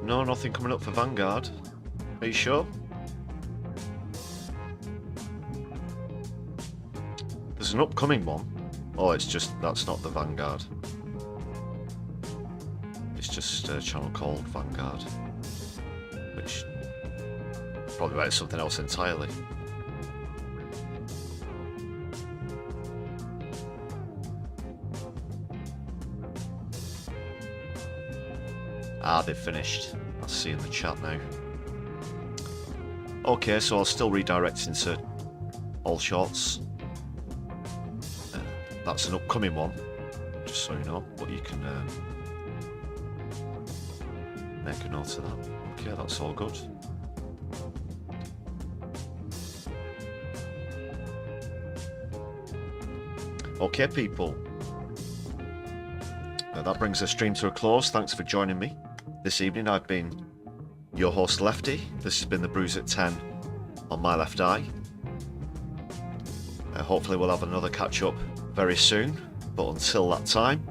No, nothing coming up for Vanguard. Are you sure? There's an upcoming one. Oh, it's just, that's not the Vanguard. It's just a channel called Vanguard. Which probably about something else entirely. Ah, they've finished. I'll see in the chat now. Okay, so I'll still redirect into All Shorts. That's an upcoming one, just so you know, but you can make a note of that. Okay, that's all good. Okay, people. That brings the stream to a close. Thanks for joining me this evening. I've been your host, Lefty. This has been the Brews at 10 on my left eye. Hopefully we'll have another catch up very soon, but until that time,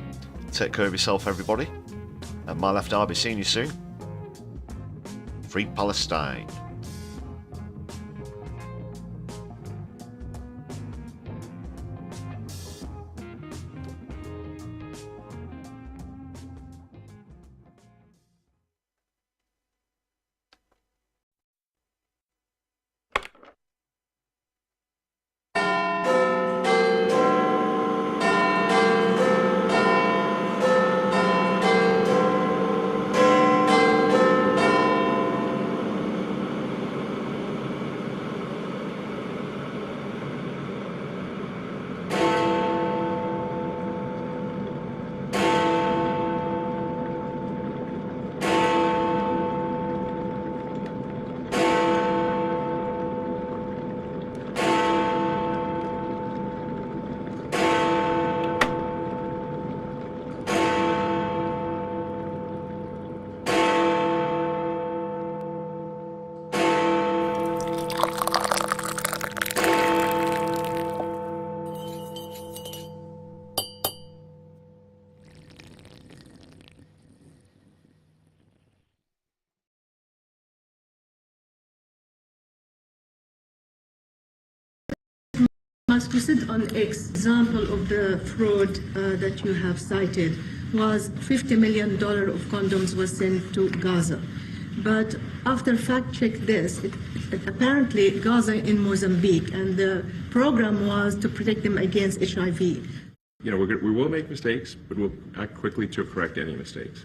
take care of yourself, everybody. And my left eye, I'll be seeing you soon. Free Palestine. Musk, you said on X, example of the fraud that you have cited was $50 million of condoms was sent to Gaza. But after fact-check this, apparently Gaza in Mozambique, and the program was to protect them against HIV. You know, we will make mistakes, but we'll act quickly to correct any mistakes.